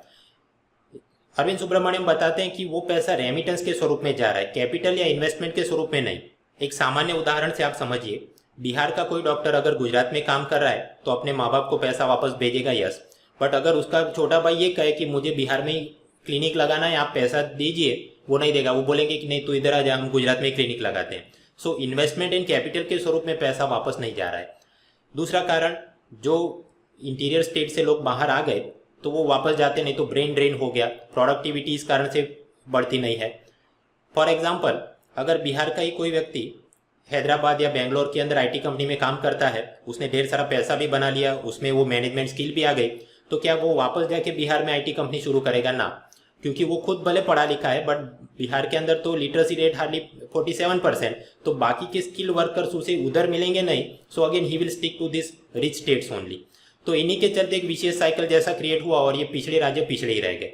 Speaker 1: अरविंद सुब्रमण्यम बताते हैं कि वो पैसा रेमिटेंस के स्वरूप में जा रहा है, कैपिटल या इन्वेस्टमेंट के स्वरूप में नहीं। एक सामान्य उदाहरण से आप समझिए, बिहार का कोई डॉक्टर अगर गुजरात में काम कर रहा है तो अपने माँ बाप को पैसा वापस भेजेगा, यस। बट अगर उसका छोटा भाई ये कहे कि मुझे बिहार में ही क्लिनिक लगाना है, आप पैसा दीजिए, वो नहीं देगा। वो बोलेंगे कि नहीं, तू इधर आ जा, हम गुजरात में क्लिनिक लगाते हैं। सो इन्वेस्टमेंट इन कैपिटल के स्वरूप में पैसा वापस नहीं जा रहा है। दूसरा कारण, जो इंटीरियर स्टेट से लोग बाहर आ गए तो वो वापस जाते नहीं, तो ब्रेन ड्रेन हो गया, प्रोडक्टिविटी इस कारण से बढ़ती नहीं है। फॉर एग्जाम्पल, अगर बिहार का ही कोई व्यक्ति हैदराबाद या बेंगलोर के अंदर आईटी कंपनी में काम करता है, उसने ढेर सारा पैसा भी बना लिया, उसमें वो मैनेजमेंट स्किल भी आ गई, तो क्या वो वापस जाके बिहार में आईटी कंपनी शुरू करेगा? ना, क्योंकि वो खुद भले पढ़ा लिखा है, बट बिहार के अंदर तो लिटरेसी रेट हार्डली 47%, तो बाकी के स्किल वर्कर्स उसे उधर मिलेंगे नहीं। So again he will stick to this rich states only. तो इन्हीं के चलते एक विशेष साइकिल जैसा क्रिएट हुआ और ये पिछड़े राज्य पिछड़े ही रह गए।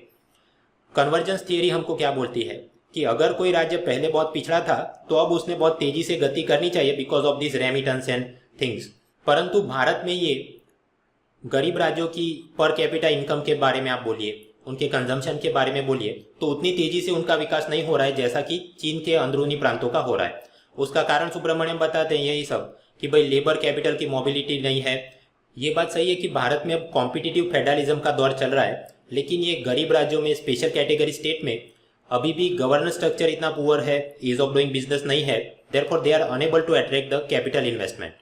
Speaker 1: कन्वर्जेंस थियरी हमको क्या बोलती है कि अगर कोई राज्य पहले बहुत पिछड़ा था तो अब उसने बहुत तेजी से गति करनी चाहिए because of this remittance and things. परंतु भारत में ये गरीब राज्यों की पर कैपिटा इनकम के बारे में आप बोलिए, उनके कंजम्पशन के बारे में बोलिए, तो उतनी तेजी से उनका विकास नहीं हो रहा है जैसा कि चीन के अंदरूनी प्रांतों का हो रहा है। उसका कारण सुब्रमण्यम बताते हैं यही सब कि भाई लेबर कैपिटल की मोबिलिटी नहीं है। ये बात सही है कि भारत में अब कॉम्पिटिटिव फेडरलिज्म का दौर चल रहा है, लेकिन ये गरीब राज्यों में, स्पेशल कैटेगरी स्टेट में अभी भी गवर्नेंस स्ट्रक्चर इतना पुअर है, ईज ऑफ डूइंग बिजनेस नहीं है, therefore they are unable to attract the capital investment.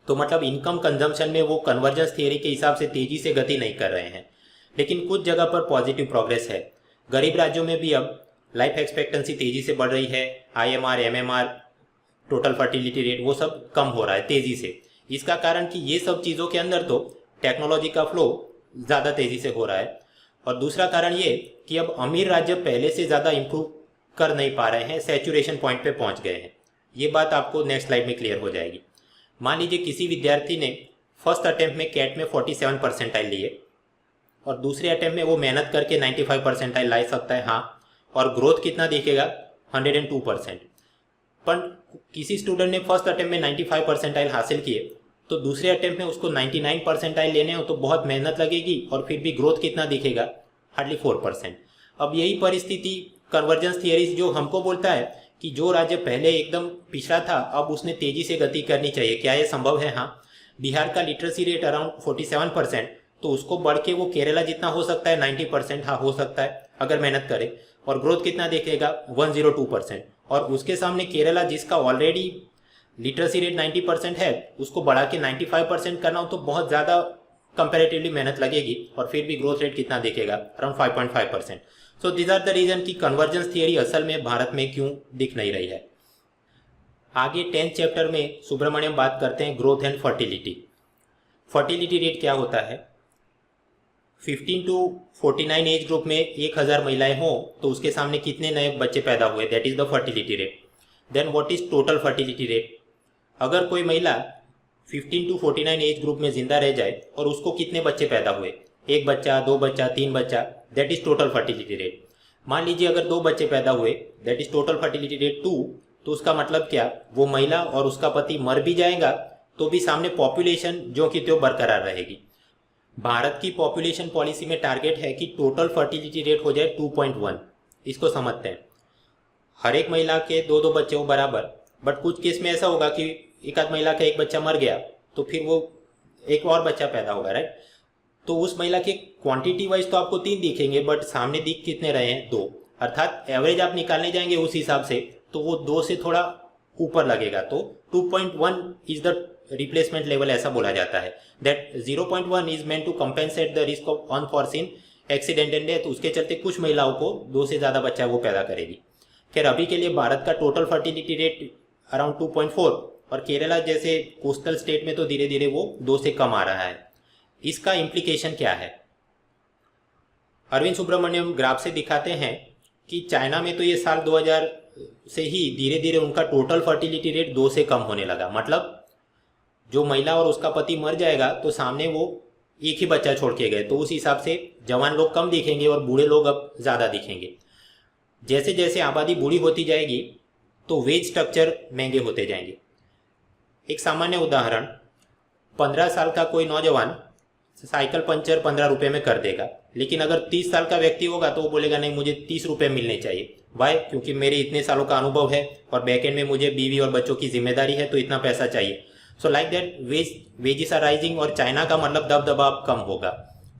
Speaker 1: तो मतलब इनकम कंजम्पशन में वो कन्वर्जेंस थियरी के हिसाब से तेजी से गति नहीं कर रहे हैं, लेकिन कुछ जगह पर पॉजिटिव प्रोग्रेस है। गरीब राज्यों में भी अब लाइफ एक्सपेक्टेंसी तेजी से बढ़ रही है, IMR, MMR, total fertility rate वो सब कम हो रहा है तेजी से। इसका कारण कि ये सब चीज़ों के अंदर तो टेक्नोलॉजी का फ्लो ज़्यादा तेजी से हो रहा है। और दूसरा कारण ये कि अब अमीर राज्य पहले से ज़्यादा इम्प्रूव कर नहीं पा रहे हैं, सैचुरेशन पॉइंट पे पहुंच गए हैं। ये बात आपको नेक्स्ट स्लाइड में क्लियर हो जाएगी। मान लीजिए किसी विद्यार्थी ने फर्स्ट अटेम्प्ट में कैट में 47 परसेंटाइल लिए और दूसरे अटेम्प्ट में वो मेहनत करके 95 परसेंटाइल ला सकता है, हाँ, और ग्रोथ कितना दिखेगा 102%। पर किसी स्टूडेंट ने फर्स्ट अटेम्प्ट में 95 परसेंटाइल हासिल किए तो दूसरे अटेम्प्ट में उसको 99 परसेंटाइल लेने हो तो बहुत मेहनत लगेगी और फिर भी ग्रोथ कितना दिखेगा, हार्डली 4%। अब यही परिस्थिति कन्वर्जेंस थियरीज जो हमको बोलता है कि जो राज्य पहले एकदम पिछड़ा था अब उसने तेजी से गति करनी चाहिए। क्या ये संभव है? हाँ, बिहार का लिटरेसी रेट अराउंड 47%, तो उसको बढ़ के वो केरला जितना हो सकता है 90%, हाँ हो सकता है अगर मेहनत करे। और ग्रोथ कितना देखेगा 102%। और उसके सामने केरला जिसका ऑलरेडी लिटरेसी रेट 90% है उसको बढ़ा के 95% करना हो तो बहुत ज़्यादा कंपैरेटिवली मेहनत लगेगी और फिर भी ग्रोथ रेट कितना देखेगा around 5.5%। So this are the reason कि कन्वर्जेंस थियरी असल में भारत में क्यों दिख नहीं रही है। आगे 10th चैप्टर में सुब्रमण्यम बात करते हैं growth and fertility. Fertility rate क्या होता है? 15 to 49 एज ग्रुप में 1000 महिलाएं हों तो उसके सामने कितने नए बच्चे पैदा हुए, that is the fertility rate. Then what is total fertility rate? अगर कोई महिला 15 to 49 एज ग्रुप में जिंदा रह जाए और उसको कितने बच्चे पैदा हुए, 1 बच्चा, 2 बच्चा, 3 बच्चा, that is total fertility rate. मान लीजिए अगर 2 बच्चे पैदा हुए, that is total fertility rate 2, तो उसका मतलब क्या, वो महिला और उसका पति मर भी जाएगा तो भी सामने पॉपुलेशन जो कि त्यो बरकरार रहेगी। भारत की पॉपुलेशन पॉलिसी में टारगेट है कि टोटल फर्टिलिटी रेट हो जाए 2.1। इसको समझते हैं, हर एक महिला के 2-2 बच्चे हो बराबर, बट कुछ केस में ऐसा होगा कि एक आध महिला का एक बच्चा मर गया तो फिर वो एक और बच्चा पैदा होगा, राइट। तो उस महिला के क्वांटिटी वाइज तो आपको 3 दिखेंगे बट सामने दिख कितने रहे हैं, 2। अर्थात एवरेज आप निकालने जाएंगे उस हिसाब से तो वो 2 से थोड़ा ऊपर लगेगा, तो 2.1 इज द रिप्लेसमेंट लेवल ऐसा बोला जाता है। That 0.1 is meant to compensate the risk of unforeseen accident and death. उसके चलते कुछ महिलाओं को 2 से ज़्यादा बच्चा वो पैदा करेगी। खैर अभी के लिए भारत का टोटल फर्टिलिटी रेट अराउंड 2.4 और केरला जैसे कोस्टल स्टेट में तो धीरे धीरे वो 2 से कम आ रहा है। इसका इम्प्लीकेशन क्या है? अरविंद सुब्रमण्यम ग्राफ से दिखाते हैं कि चाइना में तो ये साल 2000 से ही धीरे धीरे उनका टोटल फर्टिलिटी रेट 2 से कम होने लगा। मतलब जो महिला और उसका पति मर जाएगा तो सामने वो एक ही बच्चा छोड़ के गए, तो उस हिसाब से जवान लोग कम दिखेंगे और बूढ़े लोग अब ज़्यादा दिखेंगे। जैसे जैसे आबादी बूढ़ी होती जाएगी तो वेज स्ट्रक्चर महंगे होते जाएंगे। एक सामान्य उदाहरण, 15 साल का कोई नौजवान साइकिल पंचर 15 रुपये में कर देगा, लेकिन अगर 30 साल का व्यक्ति होगा तो वो बोलेगा नहीं मुझे 30 रुपये मिलने चाहिए। वाई? क्योंकि मेरे इतने सालों का अनुभव है और बैकएंड में मुझे बीवी और बच्चों की जिम्मेदारी है तो इतना पैसा चाहिए। So like that wages are rising और चाइना का मतलब दबदबा कम होगा।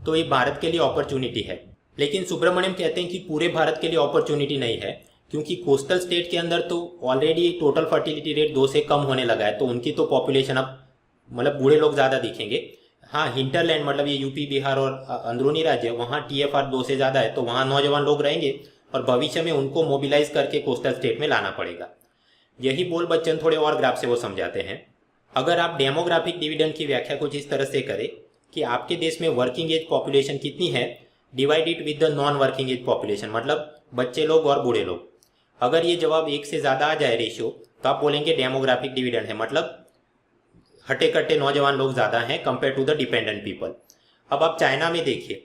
Speaker 1: तो ये भारत के लिए अपॉर्चुनिटी है। लेकिन सुब्रमण्यम कहते हैं कि पूरे भारत के लिए अपॉर्चुनिटी नहीं है, क्योंकि कोस्टल स्टेट के अंदर तो ऑलरेडी टोटल फर्टिलिटी रेट 2 से कम होने लगा है, तो उनकी तो पॉपुलेशन अब मतलब बूढ़े लोग ज़्यादा दिखेंगे। हाँ, हिंटरलैंड मतलब ये यूपी, बिहार और अंदरूनी राज्य, वहाँ TFR 2 से ज़्यादा है तो वहाँ नौजवान लोग रहेंगे और भविष्य में उनको मोबिलाइज करके कोस्टल स्टेट में लाना पड़ेगा। यही बोल बच्चन थोड़े और ग्राफ से वो समझाते हैं। अगर आप डेमोग्राफिक डिविडेंड की व्याख्या कुछ इस तरह से करें कि आपके देश में वर्किंग एज पॉपुलेशन कितनी है, divide it with the non working age population, मतलब बच्चे लोग और बूढ़े लोग। अगर ये जवाब 1 से ज़्यादा आ जाए रेशियो तो आप बोलेंगे डेमोग्राफिक डिविडेंड है, मतलब हटे कट्टे नौजवान लोग ज़्यादा हैं compare to the dependent people. अब आप चाइना में देखिए,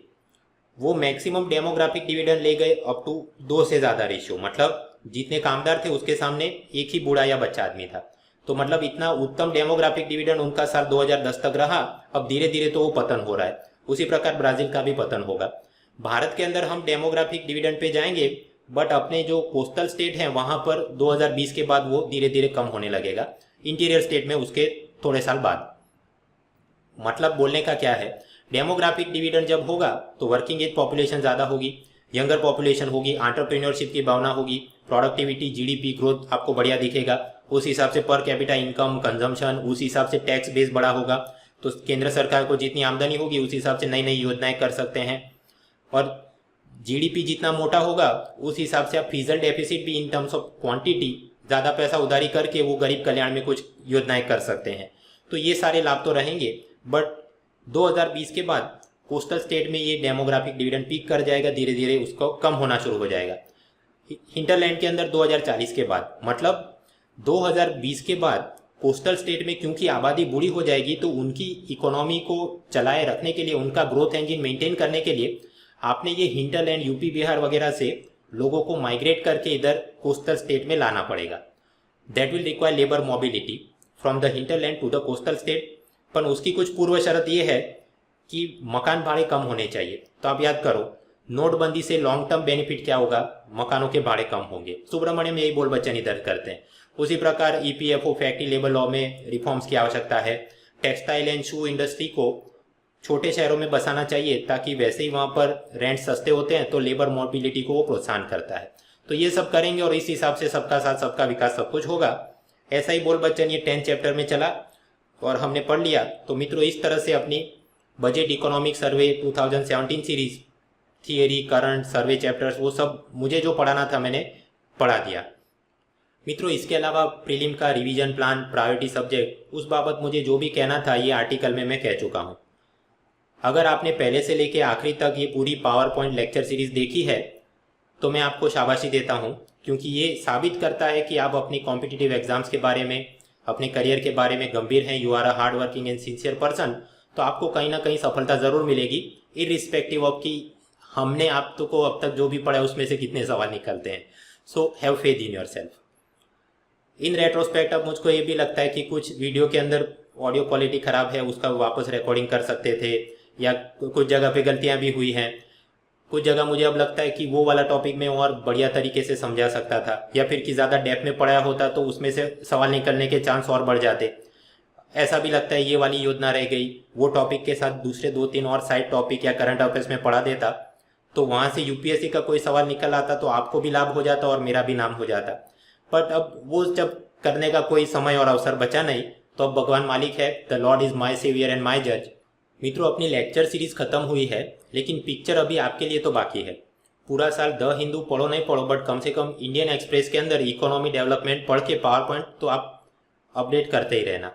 Speaker 1: वो मैक्सिमम डेमोग्राफिक डिविडेंड ले गए अप टू 2 से ज़्यादा रेशियो, मतलब जितने कामदार थे उसके सामने एक ही बूढ़ा या बच्चा आदमी था। तो मतलब इतना उत्तम डेमोग्राफिक डिविडेंड उनका साल 2010 तक रहा। अब धीरे धीरे तो वो पतन हो रहा है। उसी प्रकार ब्राज़ील का भी पतन होगा। भारत के अंदर हम डेमोग्राफिक डिविडेंड पे जाएंगे बट अपने जो कोस्टल स्टेट हैं वहाँ पर 2020 के बाद वो धीरे धीरे कम होने लगेगा, इंटीरियर स्टेट में उसके थोड़े साल बाद। मतलब बोलने का क्या है, डेमोग्राफिक डिविडेंड जब होगा तो वर्किंग एज पॉपुलेशन ज़्यादा होगी, यंगर पॉपुलेशन होगी, एंटरप्रेन्योरशिप की भावना होगी, प्रोडक्टिविटी जीडीपी ग्रोथ आपको बढ़िया दिखेगा, उस हिसाब से पर कैपिटा इनकम कंजम्पशन, उस हिसाब से टैक्स बेस बड़ा होगा, तो केंद्र सरकार को जितनी आमदनी होगी उस हिसाब से नई नई योजनाएं कर सकते हैं। और जीडीपी जितना मोटा होगा उस हिसाब से आप फिजिकल डेफिसिट भी इन टर्म्स ऑफ क्वांटिटी ज़्यादा पैसा उधारी करके वो गरीब कल्याण में कुछ योजनाएं कर सकते हैं। तो ये सारे लाभ तो रहेंगे, बट 2020 के बाद कोस्टल स्टेट में ये डेमोग्राफिक डिविडेंड पीक कर जाएगा, धीरे धीरे उसको कम होना शुरू हो जाएगा। हिंटरलैंड के अंदर 2040 के बाद, मतलब 2020 के बाद कोस्टल स्टेट में क्योंकि आबादी बूढ़ी हो जाएगी तो उनकी इकोनॉमी को चलाए रखने के लिए, उनका ग्रोथ इंजन मेंटेन करने के लिए आपने ये हिंटरलैंड यूपी बिहार वगैरह से लोगों को माइग्रेट करके इधर कोस्टल स्टेट में लाना पड़ेगा। That will require labour mobility from the hinterland to the coastal state. पर उसकी कुछ पूर्व शर्त ये है कि मकान भाड़े कम होने चाहिए। तो आप याद करो, नोटबंदी से लॉन्ग टर्म बेनिफिट क्या होगा, मकानों के भाड़े कम होंगे। सुब्रमण्यम यही बोल बच्चन इधर करते हैं। उसी प्रकार ईपीएफओ फैक्ट्री लेबर लॉ में रिफॉर्म्स की आवश्यकता है। टेक्सटाइल एंड शू इंडस्ट्री को छोटे शहरों में बसाना चाहिए ताकि वैसे ही वहाँ पर रेंट सस्ते होते हैं तो लेबर मोबिलिटी को वो प्रोत्साहन करता है। तो ये सब करेंगे और इस हिसाब से सबका साथ सबका विकास सब कुछ होगा। ऐसा ही बोल बच्चन ये 10th चैप्टर में चला और हमने पढ़ लिया। तो मित्रों, इस तरह से अपनी budget economic survey 2017 series theory current survey chapters वो सब मुझे जो पढ़ाना था मैंने पढ़ा दिया। मित्रों, इसके अलावा प्रीलिम का रिवीजन प्लान, प्रायोरिटी सब्जेक्ट, उस बाबत मुझे जो भी कहना था ये आर्टिकल में मैं कह चुका हूँ। अगर आपने पहले से लेके आखिरी तक ये पूरी पावर पॉइंट लेक्चर सीरीज देखी है तो मैं आपको शाबाशी देता हूँ, क्योंकि ये साबित करता है कि आप अपनी कॉम्पिटिटिव एग्जाम्स के बारे में, अपने करियर के बारे में गंभीर हैं, you are a hard working and sincere person. तो आपको कहीं ना कहीं सफलता ज़रूर मिलेगी, इररिस्पेक्टिव ऑफ कि हमने आपको अब तक जो भी पढ़ा है उसमें से कितने सवाल निकलते हैं। So have faith in your self. In retrospect अब मुझको ये भी लगता है कि कुछ वीडियो के अंदर ऑडियो क्वालिटी ख़राब है, उसका वापस रिकॉर्डिंग कर सकते थे, या कुछ जगह पे गलतियां भी हुई हैं। कुछ जगह मुझे अब लगता है कि वो वाला टॉपिक में और बढ़िया तरीके से समझा सकता था, या फिर कि ज़्यादा डेप्थ में पढ़ाया होता तो उसमें से सवाल निकलने के चांस और बढ़ जाते। ऐसा भी लगता है ये वाली योजना रह गई, वो टॉपिक के साथ दूसरे 2-3 और साइड टॉपिक या करंट अफेयर्स में पढ़ा देता तो वहाँ से यूपीएससी का कोई सवाल निकल आता तो आपको भी लाभ हो जाता और मेरा भी नाम हो जाता। बट अब वो जब करने का कोई समय और अवसर बचा नहीं, तो अब भगवान मालिक है, the lord is my saviour and my जज। मित्रों, अपनी लेक्चर सीरीज खत्म हुई है, लेकिन पिक्चर अभी आपके लिए तो बाकी है। पूरा साल द हिंदू पढ़ो नहीं पढ़ो, बट कम से कम इंडियन एक्सप्रेस के अंदर इकोनॉमी डेवलपमेंट पढ़ के पावर पॉइंट तो आप अपडेट करते ही रहना।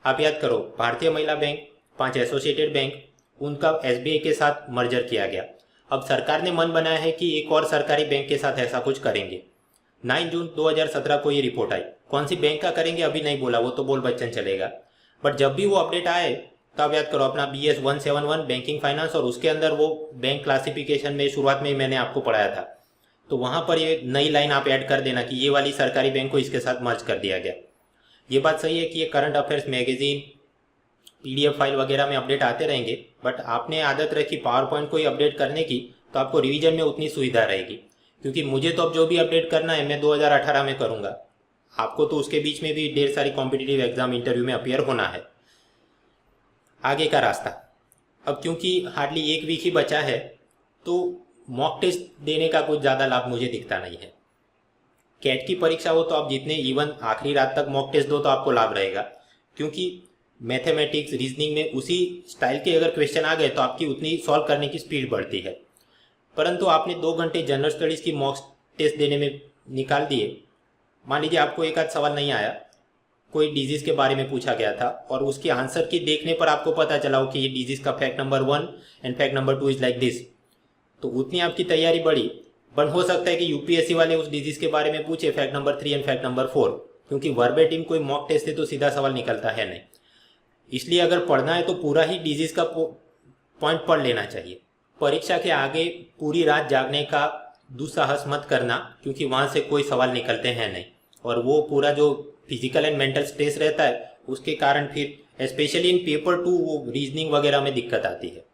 Speaker 1: आप याद करो, भारतीय महिला बैंक, 5 एसोसिएटेड बैंक, उनका एसबीआई के साथ मर्जर किया गया। अब सरकार ने मन बनाया है कि एक और सरकारी बैंक के साथ ऐसा कुछ करेंगे। 9 जून 2017 को ये रिपोर्ट आई। कौन सी बैंक का करेंगे अभी नहीं बोला, वो तो बोल बच्चन चलेगा। बट जब भी वो अपडेट आए तो आप याद करो अपना BS 171 बैंकिंग फाइनेंस, और उसके अंदर वो बैंक क्लासिफिकेशन में शुरुआत में मैंने आपको पढ़ाया था। तो वहाँ पर ये नई लाइन आप ऐड कर देना कि ये वाली सरकारी बैंक को इसके साथ मर्ज कर दिया गया। ये बात सही है कि ये current affairs magazine, PDF file वगैरह में अपडेट आते रहेंगे, बट आपने आदत रखी पावर पॉइंट को ही अपडेट करने की, तो आपको रिवीजन में उतनी सुविधा रहेगी। क्योंकि मुझे तो अब जो भी अपडेट करना है मैं 2018 में करूँगा, आपको तो उसके बीच में भी ढेर सारी कॉम्पिटिटिव एग्जाम इंटरव्यू में अपीयर होना है। आगे का रास्ता, अब क्योंकि हार्डली 1 वीक ही बचा है तो मॉक टेस्ट देने का कुछ ज़्यादा लाभ मुझे दिखता नहीं है। कैट की परीक्षा हो तो आप जितने इवन आखिरी रात तक मॉक टेस्ट दो तो आपको लाभ रहेगा, क्योंकि मैथमेटिक्स रीजनिंग में उसी स्टाइल के अगर क्वेश्चन आ गए तो आपकी उतनी सॉल्व करने की स्पीड बढ़ती है। परंतु आपने 2 घंटे जनरल स्टडीज़ की मॉक टेस्ट देने में निकाल दिए, मान लीजिए आपको एक आध सवाल नहीं आया, कोई डिजीज़ के बारे में पूछा गया था और उसके आंसर की देखने पर आपको पता चला हो कि ये डिजीज़ का fact number 1 and fact number 2 is like this, तो उतनी आपकी तैयारी बढ़ी। बट हो सकता है कि यूपीएससी वाले उस डिजीज़ के बारे में पूछे fact number 3 and fact number 4, क्योंकि वर्बेटिम कोई मॉक टेस्ट है तो सीधा सवाल निकलता है नहीं। इसलिए अगर पढ़ना है तो पूरा ही डिजीज़ का पॉइंट पढ़ लेना चाहिए। परीक्षा के आगे पूरी रात जागने का दुस्साहस मत करना, क्योंकि वहाँ से कोई सवाल निकलते हैं नहीं, और वो पूरा जो फिजिकल एंड मेंटल स्ट्रेस रहता है उसके कारण फिर स्पेशली इन पेपर 2 वो रीजनिंग वगैरह में दिक्कत आती है।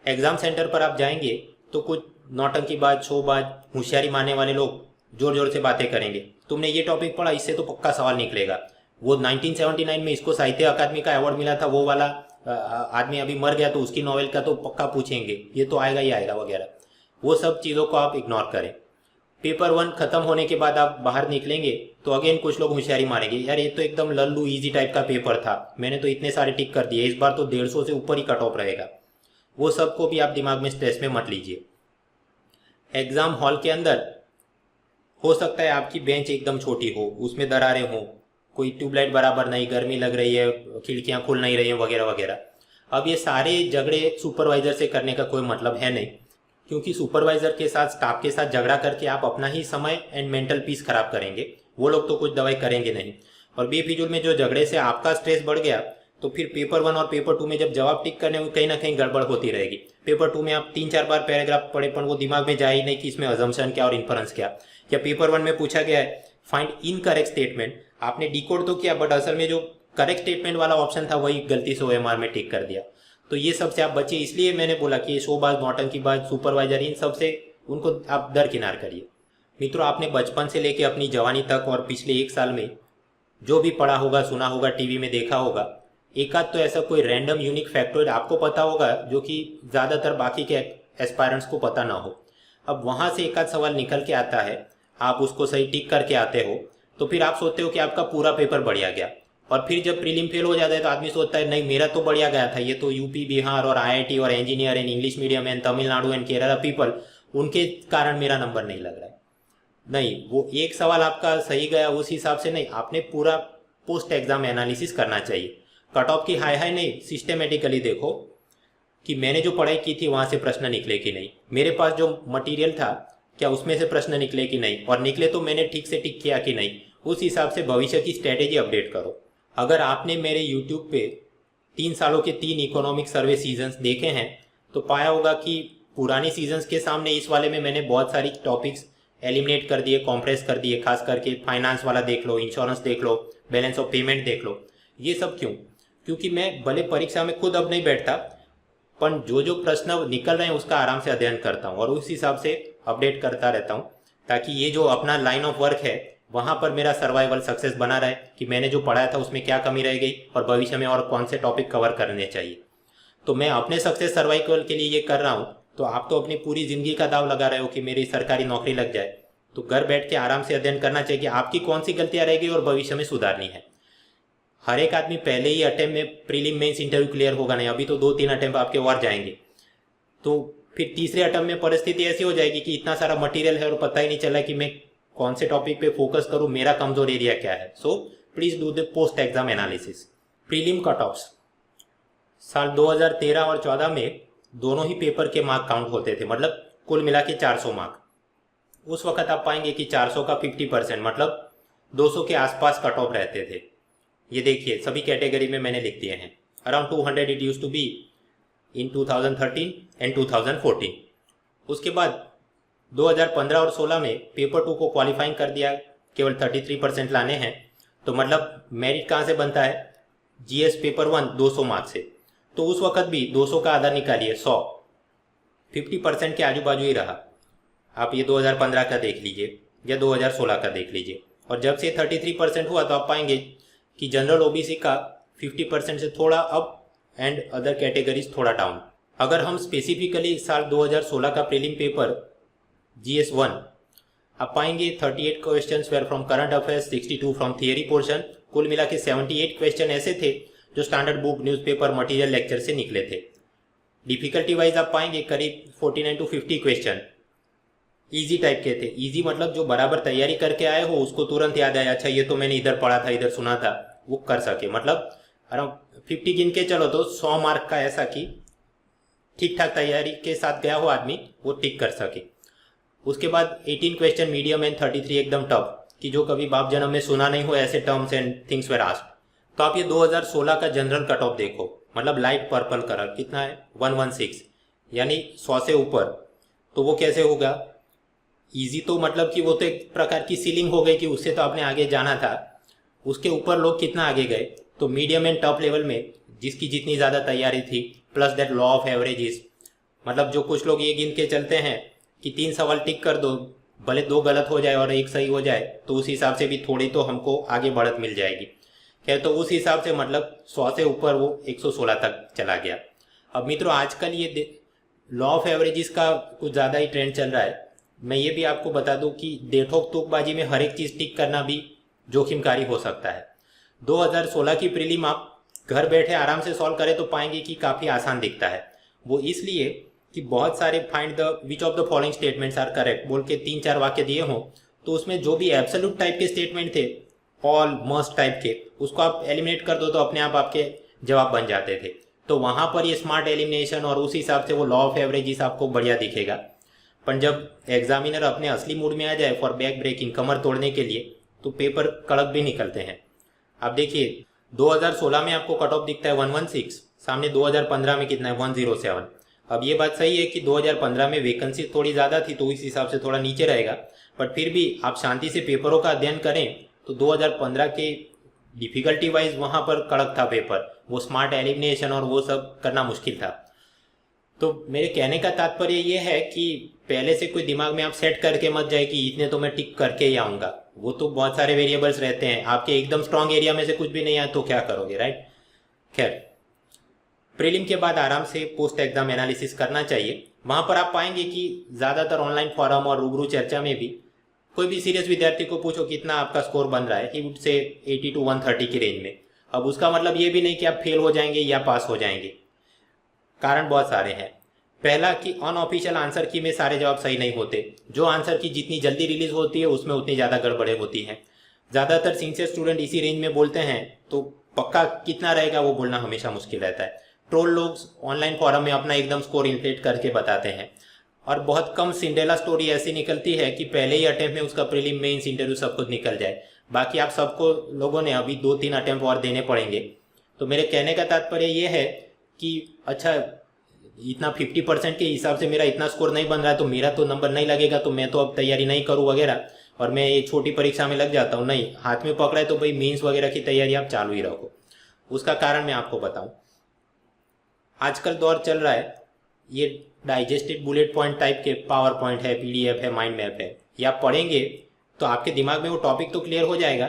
Speaker 1: एग्ज़ाम सेंटर पर आप जाएंगे तो कुछ नौटंकीबाज, शोबाज, होशियारी मारने वाले लोग जोर जोर से बातें करेंगे, तुमने ये टॉपिक पढ़ा, इससे तो पक्का सवाल निकलेगा। वो 1979 में इसको साहित्य अकादमी का अवार्ड मिला था, वो वाला आदमी अभी मर गया तो उसकी नॉवेल का तो पक्का पूछेंगे, ये तो आएगा ही आएगा वगैरह। वो सब चीज़ों को आप इग्नोर करें। पेपर 1 खत्म होने के बाद आप बाहर निकलेंगे तो अगेन कुछ लोग होशियारी मारेंगे, यार ये तो एकदम लल्लू इजी टाइप का पेपर था, मैंने तो इतने सारे टिक कर दिए, इस बार तो 150 से ऊपर ही कट ऑफ रहेगा। वो सब को भी आप दिमाग में स्ट्रेस में मत लीजिए। एग्जाम हॉल के अंदर हो सकता है आपकी बेंच एकदम छोटी हो, उसमें दरारें हों, कोई ट्यूबलाइट बराबर नहीं, गर्मी लग रही है, खिड़कियां खुल नहीं रही हैं वगैरह वगैरह। अब ये सारे झगड़े सुपरवाइजर से करने का कोई मतलब है नहीं, क्योंकि सुपरवाइजर के साथ, स्टाफ के साथ झगड़ा करके आप अपना ही समय एंड मेंटल पीस खराब करेंगे, वो लोग तो कुछ दवाई करेंगे नहीं। और बेफिजूल में जो झगड़े से आपका स्ट्रेस बढ़ गया तो फिर पेपर 1 और पेपर 2 में जब जवाब टिक करने में कहीं ना कहीं गड़बड़ होती रहेगी। पेपर 2 में आप 3-4 बार पैराग्राफ पढ़े पर वो दिमाग में जाए ही नहीं कि इसमें अजम्पशन क्या और इन्फरेंस क्या। या पेपर 1 में पूछा गया है फाइंड इनकरेक्ट स्टेटमेंट, आपने डिकोड तो किया बट असल में जो करेक्ट स्टेटमेंट वाला ऑप्शन था वही गलती से OMR में टिक कर दिया। तो ये सब से आप बचिए, इसलिए मैंने बोला कि ये शोबाज, नौटंकीबाज, सुपरवाइजर, इन सब से उनको आप दरकिनार करिए। मित्रों, आपने बचपन से लेके अपनी जवानी तक और पिछले 1 साल में जो भी पढ़ा होगा, सुना होगा, टीवी में देखा होगा, एक आध तो ऐसा कोई रैंडम यूनिक फैक्टोइड आपको पता होगा जो कि ज़्यादातर बाकी के एस्पायरेंट्स को पता ना हो। अब वहाँ से एक आध सवाल निकल के आता है, आप उसको सही टिक करके आते हो, तो फिर आप सोचते हो कि आपका पूरा पेपर बढ़िया गया। और फिर जब प्रीलिम फेल हो जाता है तो आदमी सोचता है नहीं मेरा तो बढ़िया गया था, ये तो यूपी, बिहार और IIT और engineer and English medium and Tamil Nadu and Kerala people, उनके कारण मेरा नंबर नहीं लग रहा है। नहीं, वो एक सवाल आपका सही गया उस हिसाब से नहीं, आपने पूरा पोस्ट एग्जाम एनालिसिस करना चाहिए। कट ऑफ की हाई हाई नहीं, सिस्टमेटिकली देखो कि मैंने जो पढ़ाई की थी वहाँ से प्रश्न निकले कि नहीं, मेरे पास जो मटेरियल था क्या उसमें से प्रश्न निकले कि नहीं, और निकले तो मैंने ठीक से टिक किया कि नहीं, उस हिसाब से भविष्य की स्ट्रैटेजी अपडेट करो। अगर आपने मेरे यूट्यूब पे 3 सालों के 3 इकोनॉमिक सर्वे सीजन्स देखे हैं तो पाया होगा कि पुरानी सीजन्स के सामने इस वाले में मैंने बहुत सारी टॉपिक्स एलिमिनेट कर दिए, कॉम्प्रेस कर दिए। खास करके फाइनेंस वाला देख लो, इंश्योरेंस देख लो, बैलेंस ऑफ पेमेंट देख लो। ये सब क्यों? क्योंकि मैं भले परीक्षा में खुद अब नहीं बैठता, पर जो प्रश्न निकल रहे हैं उसका आराम से अध्ययन करता हूँ और उस हिसाब से अपडेट करता रहता हूँ, ताकि ये जो अपना लाइन ऑफ वर्क है वहाँ पर मेरा सर्वाइवल सक्सेस बना रहे कि मैंने जो पढ़ाया था उसमें क्या कमी रह गई और भविष्य में और कौन से टॉपिक कवर करने चाहिए। तो मैं अपने सक्सेस सर्वाइवल के लिए ये कर रहा हूँ, तो आप तो अपनी पूरी ज़िंदगी का दाव लगा रहे हो कि मेरी सरकारी नौकरी लग जाए। तो घर बैठ के आराम से अध्ययन करना चाहिए कि आपकी कौन सी गलतियाँ रह गई और भविष्य में सुधारनी है। हर एक आदमी पहले ही अटेम्प्ट में प्रीलिम मेंस इंटरव्यू क्लियर होगा नहीं, अभी तो 2-3 अटेम्प्ट आपके और जाएंगे। तो फिर तीसरे अटेम्प्ट में परिस्थिति ऐसी हो जाएगी कि इतना सारा मटेरियल है और पता ही नहीं चला कि मैं कौन से टॉपिक पे फोकस करूं, मेरा कमजोर एरिया क्या है। So please do the post exam analysis. Prelim cut offs साल 2013 और 14 में दोनों ही पेपर के मार्क काउंट होते थे, मतलब कुल मिला के 400 मार्क। उस वक्त आप पाएंगे कि 400 का 50% मतलब 200 के आसपास कट ऑफ रहते थे। ये देखिए सभी कैटेगरी में मैंने लिख दिए हैं। Around 200 it use to be in 2013 and 2014। उसके बाद 2015 और 16 में पेपर 2 को क्वालिफाइंग कर दिया, केवल 33% लाने हैं। तो मतलब मेरिट कहाँ से बनता है? GS पेपर 1 200 मार्क्स से, तो उस वक्त भी 200 का आधा निकालिए, 100, 50% के आजू बाजू ही रहा। आप ये 2015 का देख लीजिए या 2016 का देख लीजिए। और जब से 33% हुआ तो आप पाएंगे कि जनरल OBC का 50% से थोड़ा अप एंड अदर कैटेगरीज थोड़ा डाउन। अगर हम स्पेसिफिकली साल 2016 का प्रीलिम पेपर GS 1 आप पाएंगे 38 questions were from current affairs, 62 from theory portion. कुल मिला के 78 क्वेश्चन ऐसे थे जो standard book, newspaper, material, lecture से निकले थे। डिफिकल्टी वाइज आप पाएंगे करीब 49 to 50 क्वेश्चन इजी टाइप के थे। इजी मतलब जो बराबर तैयारी करके आए हो उसको तुरंत याद आया, अच्छा ये तो मैंने इधर पढ़ा था, इधर सुना था, वो कर सके। मतलब अराउंड 50 गिन के चलो तो 100 मार्क का ऐसा कि ठीक ठाक तैयारी के साथ गया हो आदमी, वो टिक कर सके। उसके बाद 18 क्वेश्चन मीडियम एंड 33 एकदम टफ, कि जो कभी बाप जन्म में सुना नहीं हो ऐसे terms and things were asked. तो आप ये 2016 का जनरल कट ऑफ देखो, मतलब लाइट पर्पल कलर कितना है 116, यानी 100 से ऊपर। तो वो कैसे होगा? इजी तो मतलब कि वो तो एक प्रकार की सीलिंग हो गई कि उससे तो आपने आगे जाना था। उसके ऊपर लोग कितना आगे गए? तो मीडियम एंड टॉप लेवल में जिसकी जितनी ज़्यादा तैयारी थी, plus that law of averages, मतलब जो कुछ लोग ये गिन के चलते हैं कि 3 सवाल टिक कर दो, भले 2 गलत हो जाए और 1 सही हो जाए तो उस हिसाब से भी थोड़ी तो हमको आगे बढ़त मिल जाएगी। खैर, तो उस हिसाब से मतलब 100 से ऊपर वो 116 तक चला गया। अब मित्रों, आजकल ये लॉ ऑफ एवरेजेस का कुछ ज़्यादा ही ट्रेंड चल रहा है। मैं ये भी आपको बता दूं कि देखोग तुकबाजी में हर एक चीज़ टिक करना भी जोखिमकारी हो सकता है। 2016 की प्रीलिम आप घर बैठे आराम से सॉल्व करें तो पाएंगे कि काफ़ी आसान दिखता है। वो इसलिए कि बहुत सारे find the which of the following statements are correct बोल के 3-4 वाक्य दिए हों, तो उसमें जो भी एब्सोल्यूट टाइप के स्टेटमेंट थे, ऑल मस्ट टाइप के, उसको आप एलिमिनेट कर दो तो अपने आप आपके जवाब बन जाते थे। तो वहाँ पर ये स्मार्ट एलिमिनेशन और उस हिसाब से वो लॉ ऑफ एवरेजेस आपको बढ़िया दिखेगा। पर जब एग्जामिनर अपने असली मूड में आ जाए फॉर बैक ब्रेकिंग, कमर तोड़ने के लिए, तो पेपर कड़क भी निकलते हैं। आप देखिए 2016 में आपको कट ऑफ दिखता है 116, सामने 2015 में कितना है 107। अब ये बात सही है कि 2015 में वैकेंसी थोड़ी ज़्यादा थी तो इस हिसाब से थोड़ा नीचे रहेगा, बट फिर भी आप शांति से पेपरों का अध्ययन करें तो 2015 के डिफ़िकल्टी वाइज वहाँ पर कड़क था पेपर, वो स्मार्ट एलिमिनेशन और वो सब करना मुश्किल था। तो मेरे कहने का तात्पर्य ये है कि पहले से कोई दिमाग में आप सेट करके मत जाए कि इतने तो मैं टिक करके ही आऊँगा। वो तो बहुत सारे वेरिएबल्स रहते हैं, आपके एकदम स्ट्रांग एरिया में से कुछ भी नहीं आया तो क्या करोगे, राइट। खैर, प्रीलिम के बाद आराम से पोस्ट एग्जाम एनालिसिस करना चाहिए। वहाँ पर आप पाएंगे कि ज़्यादातर ऑनलाइन फॉरम और रूबरू चर्चा में भी कोई भी सीरियस विद्यार्थी को पूछो कितना आपका स्कोर बन रहा है, ही वुड से 80 to 130 की रेंज में। अब उसका मतलब ये भी नहीं कि आप फेल हो जाएंगे या पास हो जाएंगे। कारण बहुत सारे हैं। पहला कि अनऑफिशियल आंसर की में सारे जवाब सही नहीं होते। जो आंसर की जितनी जल्दी रिलीज होती है उसमें उतनी ज़्यादा गड़बड़ें होती हैं। ज़्यादातर सिंसियर स्टूडेंट इसी रेंज में बोलते हैं, तो पक्का कितना रहेगा वो बोलना हमेशा मुश्किल रहता है। ट्रोल लोग ऑनलाइन फॉरम में अपना एकदम स्कोर इन्फ्लेट करके बताते हैं, और बहुत कम सिंड्रेला स्टोरी ऐसी निकलती है कि पहले ही अटेम्प्ट में उसका प्रीलिम मेंस इंटरव्यू सब कुछ निकल जाए। बाकी आप सबको लोगों ने अभी 2-3 अटेम्प्ट और देने पड़ेंगे। तो मेरे कहने का तात्पर्य ये है कि अच्छा, इतना 50% के हिसाब से मेरा इतना स्कोर नहीं बन रहा है तो मेरा तो नंबर नहीं लगेगा, तो मैं तो अब तैयारी नहीं करूँ वगैरह, और मैं ये छोटी परीक्षा में लग जाता हूँ। नहीं, हाथ में पकड़ा है तो भाई मेंस वगैरह की तैयारी आप चालू ही रखो। उसका कारण मैं आपको बताऊँ। आजकल दौर चल रहा है ये डाइजेस्टेड बुलेट पॉइंट टाइप के, पावर पॉइंट है, पीडीएफ है, माइंड मैप है, या पढ़ेंगे तो आपके दिमाग में वो टॉपिक तो क्लियर हो जाएगा,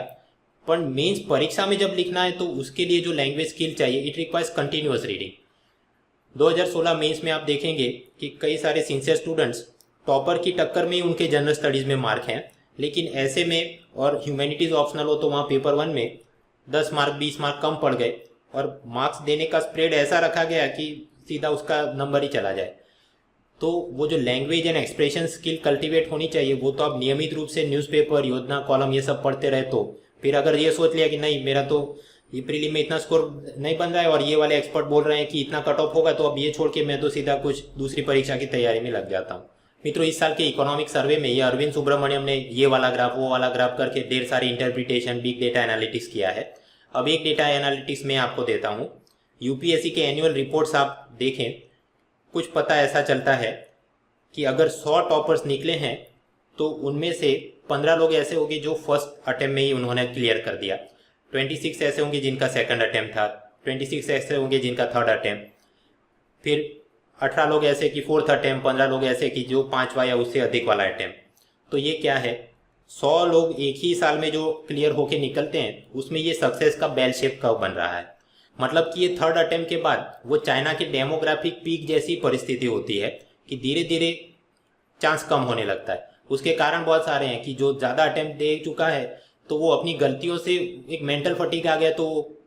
Speaker 1: पर मेंस परीक्षा में जब लिखना है तो उसके लिए जो लैंग्वेज स्किल चाहिए, it requires continuous reading. 2016 mains में आप देखेंगे कि कई सारे सिंसियर स्टूडेंट्स टॉपर की टक्कर में ही उनके जनरल स्टडीज़ में मार्क हैं, लेकिन ऐसे में और ह्यूमैनिटीज़ ऑप्शनल हो तो वहाँ पेपर 1 में 10 मार्क 20 मार्क कम पड़ गए, और मार्क्स देने का स्प्रेड ऐसा रखा गया कि सीधा उसका नंबर ही चला जाए। तो वो जो language and expression skill cultivate होनी चाहिए, वो तो आप नियमित रूप से न्यूज़पेपर, योजना, कॉलम ये सब पढ़ते रहे। तो फिर अगर ये सोच लिया कि नहीं मेरा तो ये प्रीलिम में इतना स्कोर नहीं बन रहा है और ये वाले एक्सपर्ट बोल रहे हैं कि इतना कट ऑफ होगा, तो अब ये छोड़ के मैं तो सीधा कुछ दूसरी परीक्षा की तैयारी में लग जाता हूँ। मित्रों, इस साल के इकोनॉमिक सर्वे में ये अरविंद सुब्रमण्यम ने ये वाला ग्राफ वो वाला ग्राफ करके ढेर सारी इंटरप्रिटेशन, बिग डेटा एनालिटिक्स किया है। अब एक डेटा एनालिटिक्स में आपको देता हूँ। यूपीएससी के एनुअल रिपोर्ट्स आप देखें, कुछ पता ऐसा चलता है कि अगर 100 टॉपर्स निकले हैं तो उनमें से 15 लोग ऐसे होंगे जो फर्स्ट अटेम्प्ट में ही उन्होंने क्लियर कर दिया, 26 ऐसे होंगे जिनका सेकंड अटेम्प्ट था, 26 ऐसे होंगे जिनका थर्ड अटेम्प्ट, फिर 18 लोग ऐसे कि फोर्थ अटेम्प्ट, 15 लोग ऐसे कि जो 5वां या उससे अधिक वाला अटेम्प्ट। तो ये क्या है, 100 लोग एक ही साल में जो क्लियर होके निकलते हैं उसमें ये सक्सेस का बेल शेप कर्व बन रहा है। मतलब कि ये थर्ड अटेम्प्ट के बाद वो चाइना के डेमोग्राफिक पीक जैसी परिस्थिति होती है कि धीरे धीरे चांस कम होने लगता है। उसके कारण बहुत सारे हैं कि जो ज़्यादा अटेम्प्ट दे चुका है तो वो अपनी गलतियों से एक मेंटल फटीग आ गया तो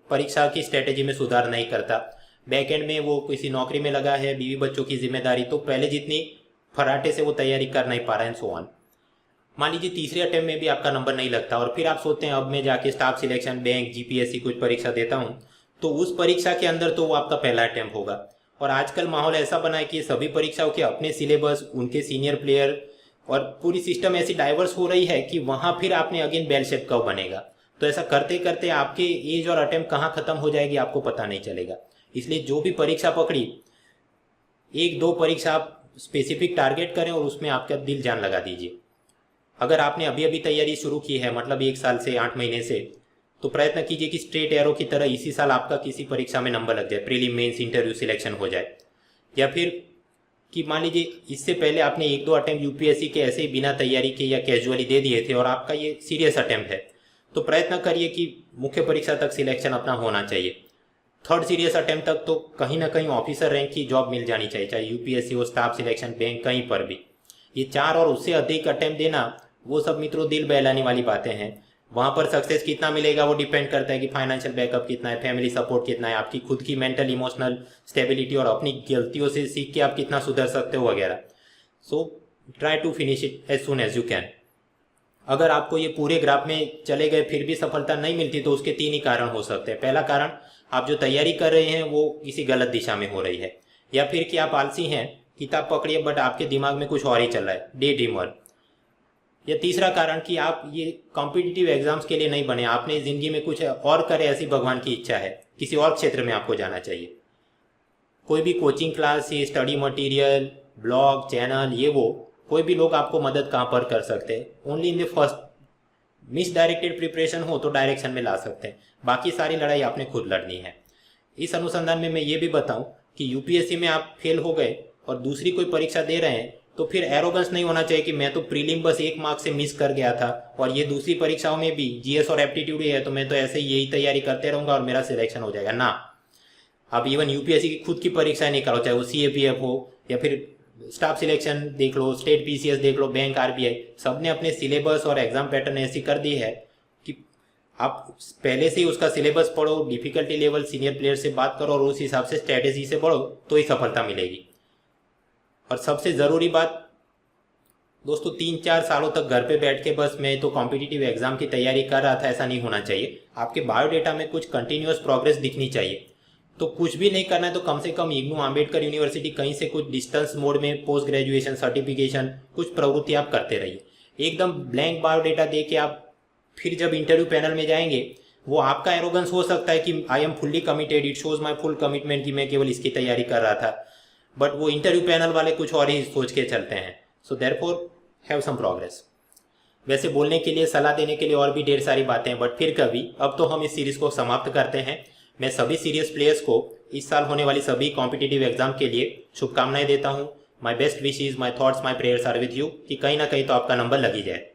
Speaker 1: परीक्षा की स्ट्रेटेजी में सुधार नहीं करता। बैक एंड में वो किसी नौकरी में लगा है, बीवी बच्चों की जिम्मेदारी, तो पहले जितनी फराटे से वो तैयारी कर नहीं पा रहा है, सो ऑन। मान लीजिए तीसरे अटेम्प्ट में भी आपका नंबर नहीं लगता और फिर आप सोचते हैं अब मैं जाके स्टाफ सिलेक्शन, बैंक, जीपीएससी कुछ परीक्षा देता हूँ, तो उस परीक्षा के अंदर तो वो आपका पहला अटेम्प्ट होगा। और आजकल माहौल ऐसा बना है कि सभी परीक्षाओं के अपने सिलेबस, उनके सीनियर प्लेयर और पूरी सिस्टम ऐसी डाइवर्स हो रही है कि वहाँ फिर आपने अगेन बेल शेप कर्व बनेगा। तो ऐसा करते करते आपके एज और अटेम्प्ट कहाँ खत्म हो जाएगी आपको पता नहीं चलेगा। इसलिए जो भी परीक्षा पकड़ी, 1-2 परीक्षा आप स्पेसिफिक टारगेट करें और उसमें आपका दिल जान लगा दीजिए। अगर आपने अभी अभी तैयारी शुरू की है, मतलब 1 साल से 8 महीने से, तो प्रयत्न कीजिए कि स्ट्रेट एरो की तरह इसी साल आपका किसी परीक्षा में नंबर लग जाए, प्रीलिम, मेंस, इंटरव्यू, सिलेक्शन हो जाए। या फिर कि मान लीजिए इससे पहले आपने एक दो अटेम्प्ट यूपीएससी के ऐसे ही बिना तैयारी के या कैजुअली दे दिए थे और आपका ये सीरियस अटेम्प्ट है, तो प्रयत्न करिए कि मुख्य परीक्षा तक सिलेक्शन अपना होना चाहिए। थर्ड सीरियस अटेम्प्ट तक तो कहीं ना कहीं ऑफिसर रैंक की जॉब मिल जानी चाहिए, चाहे यूपीएससी हो, स्टाफ सिलेक्शन, बैंक, कहीं पर भी। ये 4 और उससे अधिक अटेम्प्ट देना, वो सब मित्रों दिल बहलाने वाली बातें हैं। वहाँ पर सक्सेस कितना मिलेगा वो डिपेंड करता है कि फाइनेंशियल बैकअप कितना है, फैमिली सपोर्ट कितना है, आपकी खुद की मेंटल इमोशनल स्टेबिलिटी और अपनी गलतियों से सीख के आप कितना सुधर सकते हो वगैरह। So try to finish it as soon as you can. अगर आपको ये पूरे ग्राफ में चले गए फिर भी सफलता नहीं मिलती तो उसके 3 ही कारण हो सकते हैं। पहला कारण, आप जो तैयारी कर रहे हैं वो किसी गलत दिशा में हो रही है, या फिर कि आप आलसी हैं, किताब पकड़िए बट आपके दिमाग में कुछ और ही चल रहा है, डे ड्रीमर। या तीसरा कारण कि आप ये कॉम्पिटिटिव एग्जाम्स के लिए नहीं बने, आपने जिंदगी में कुछ और करे ऐसी भगवान की इच्छा है, किसी और क्षेत्र में आपको जाना चाहिए। कोई भी कोचिंग क्लास, ये स्टडी मटेरियल, ब्लॉग, चैनल, ये वो कोई भी लोग आपको मदद कहाँ पर कर सकते हैं? Only in the first. Miss directed preparation हो तो डायरेक्शन में ला सकते हैं, बाकी सारी लड़ाई आपने खुद लड़नी है। इस अनुसंधान में मैं ये भी बताऊं कि यूपीएससी में आप फेल हो गए और दूसरी कोई परीक्षा दे रहे हैं तो फिर एरोगेंस नहीं होना चाहिए कि मैं तो प्रीलिम बस 1 मार्क से मिस कर गया था और ये दूसरी परीक्षाओं में भी जीएस और एप्टीट्यूड ही है तो मैं तो ऐसे ही यही तैयारी करते रहूंगा और मेरा सिलेक्शन हो जाएगा। ना, आप इवन यूपीएससी की खुद की परीक्षाएं निकालो, चाहे वो सीएपीएफ हो या फिर स्टाफ सिलेक्शन देख लो, स्टेट पीसीएस देख लो, बैंक, आरबीआई, सबने अपने सिलेबस और एग्जाम पैटर्न ऐसी कर दी है कि आप पहले से ही उसका सिलेबस पढ़ो, डिफिकल्टी लेवल सीनियर प्लेयर से बात करो और उस हिसाब से स्ट्रैटेजी से बढ़ो तो ही सफलता मिलेगी। और सबसे ज़रूरी बात दोस्तों, 3-4 सालों तक घर पे बैठ के बस मैं तो कॉम्पिटिटिव एग्जाम की तैयारी कर रहा था, ऐसा नहीं होना चाहिए। आपके बायोडेटा में कुछ कंटिन्यूअस प्रोग्रेस दिखनी चाहिए। तो कुछ भी नहीं करना है तो कम से कम इग्नू, अम्बेडकर यूनिवर्सिटी, कहीं से कुछ डिस्टेंस मोड में पोस्ट ग्रेजुएशन, सर्टिफिकेशन, कुछ प्रवृत्ति आप करते रहिए। एकदम ब्लैंक बायोडेटा दे के आप फिर जब इंटरव्यू पैनल में जाएंगे, वो आपका एरोगेंस हो सकता है कि I am fully committed, it shows my full commitment कि मैं केवल इसकी तैयारी कर रहा था, बट वो इंटरव्यू पैनल वाले कुछ और ही सोच के चलते हैं। So therefore have some progress. वैसे बोलने के लिए, सलाह देने के लिए और भी ढेर सारी बातें हैं, बट फिर कभी। अब तो हम इस सीरीज को समाप्त करते हैं। मैं सभी सीरियस प्लेयर्स को इस साल होने वाली सभी कॉम्पिटिटिव एग्जाम के लिए शुभकामनाएं देता हूं। My best wishes, my thoughts, my prayers are with you कि कहीं ना कहीं तो आपका नंबर लग ही जाए।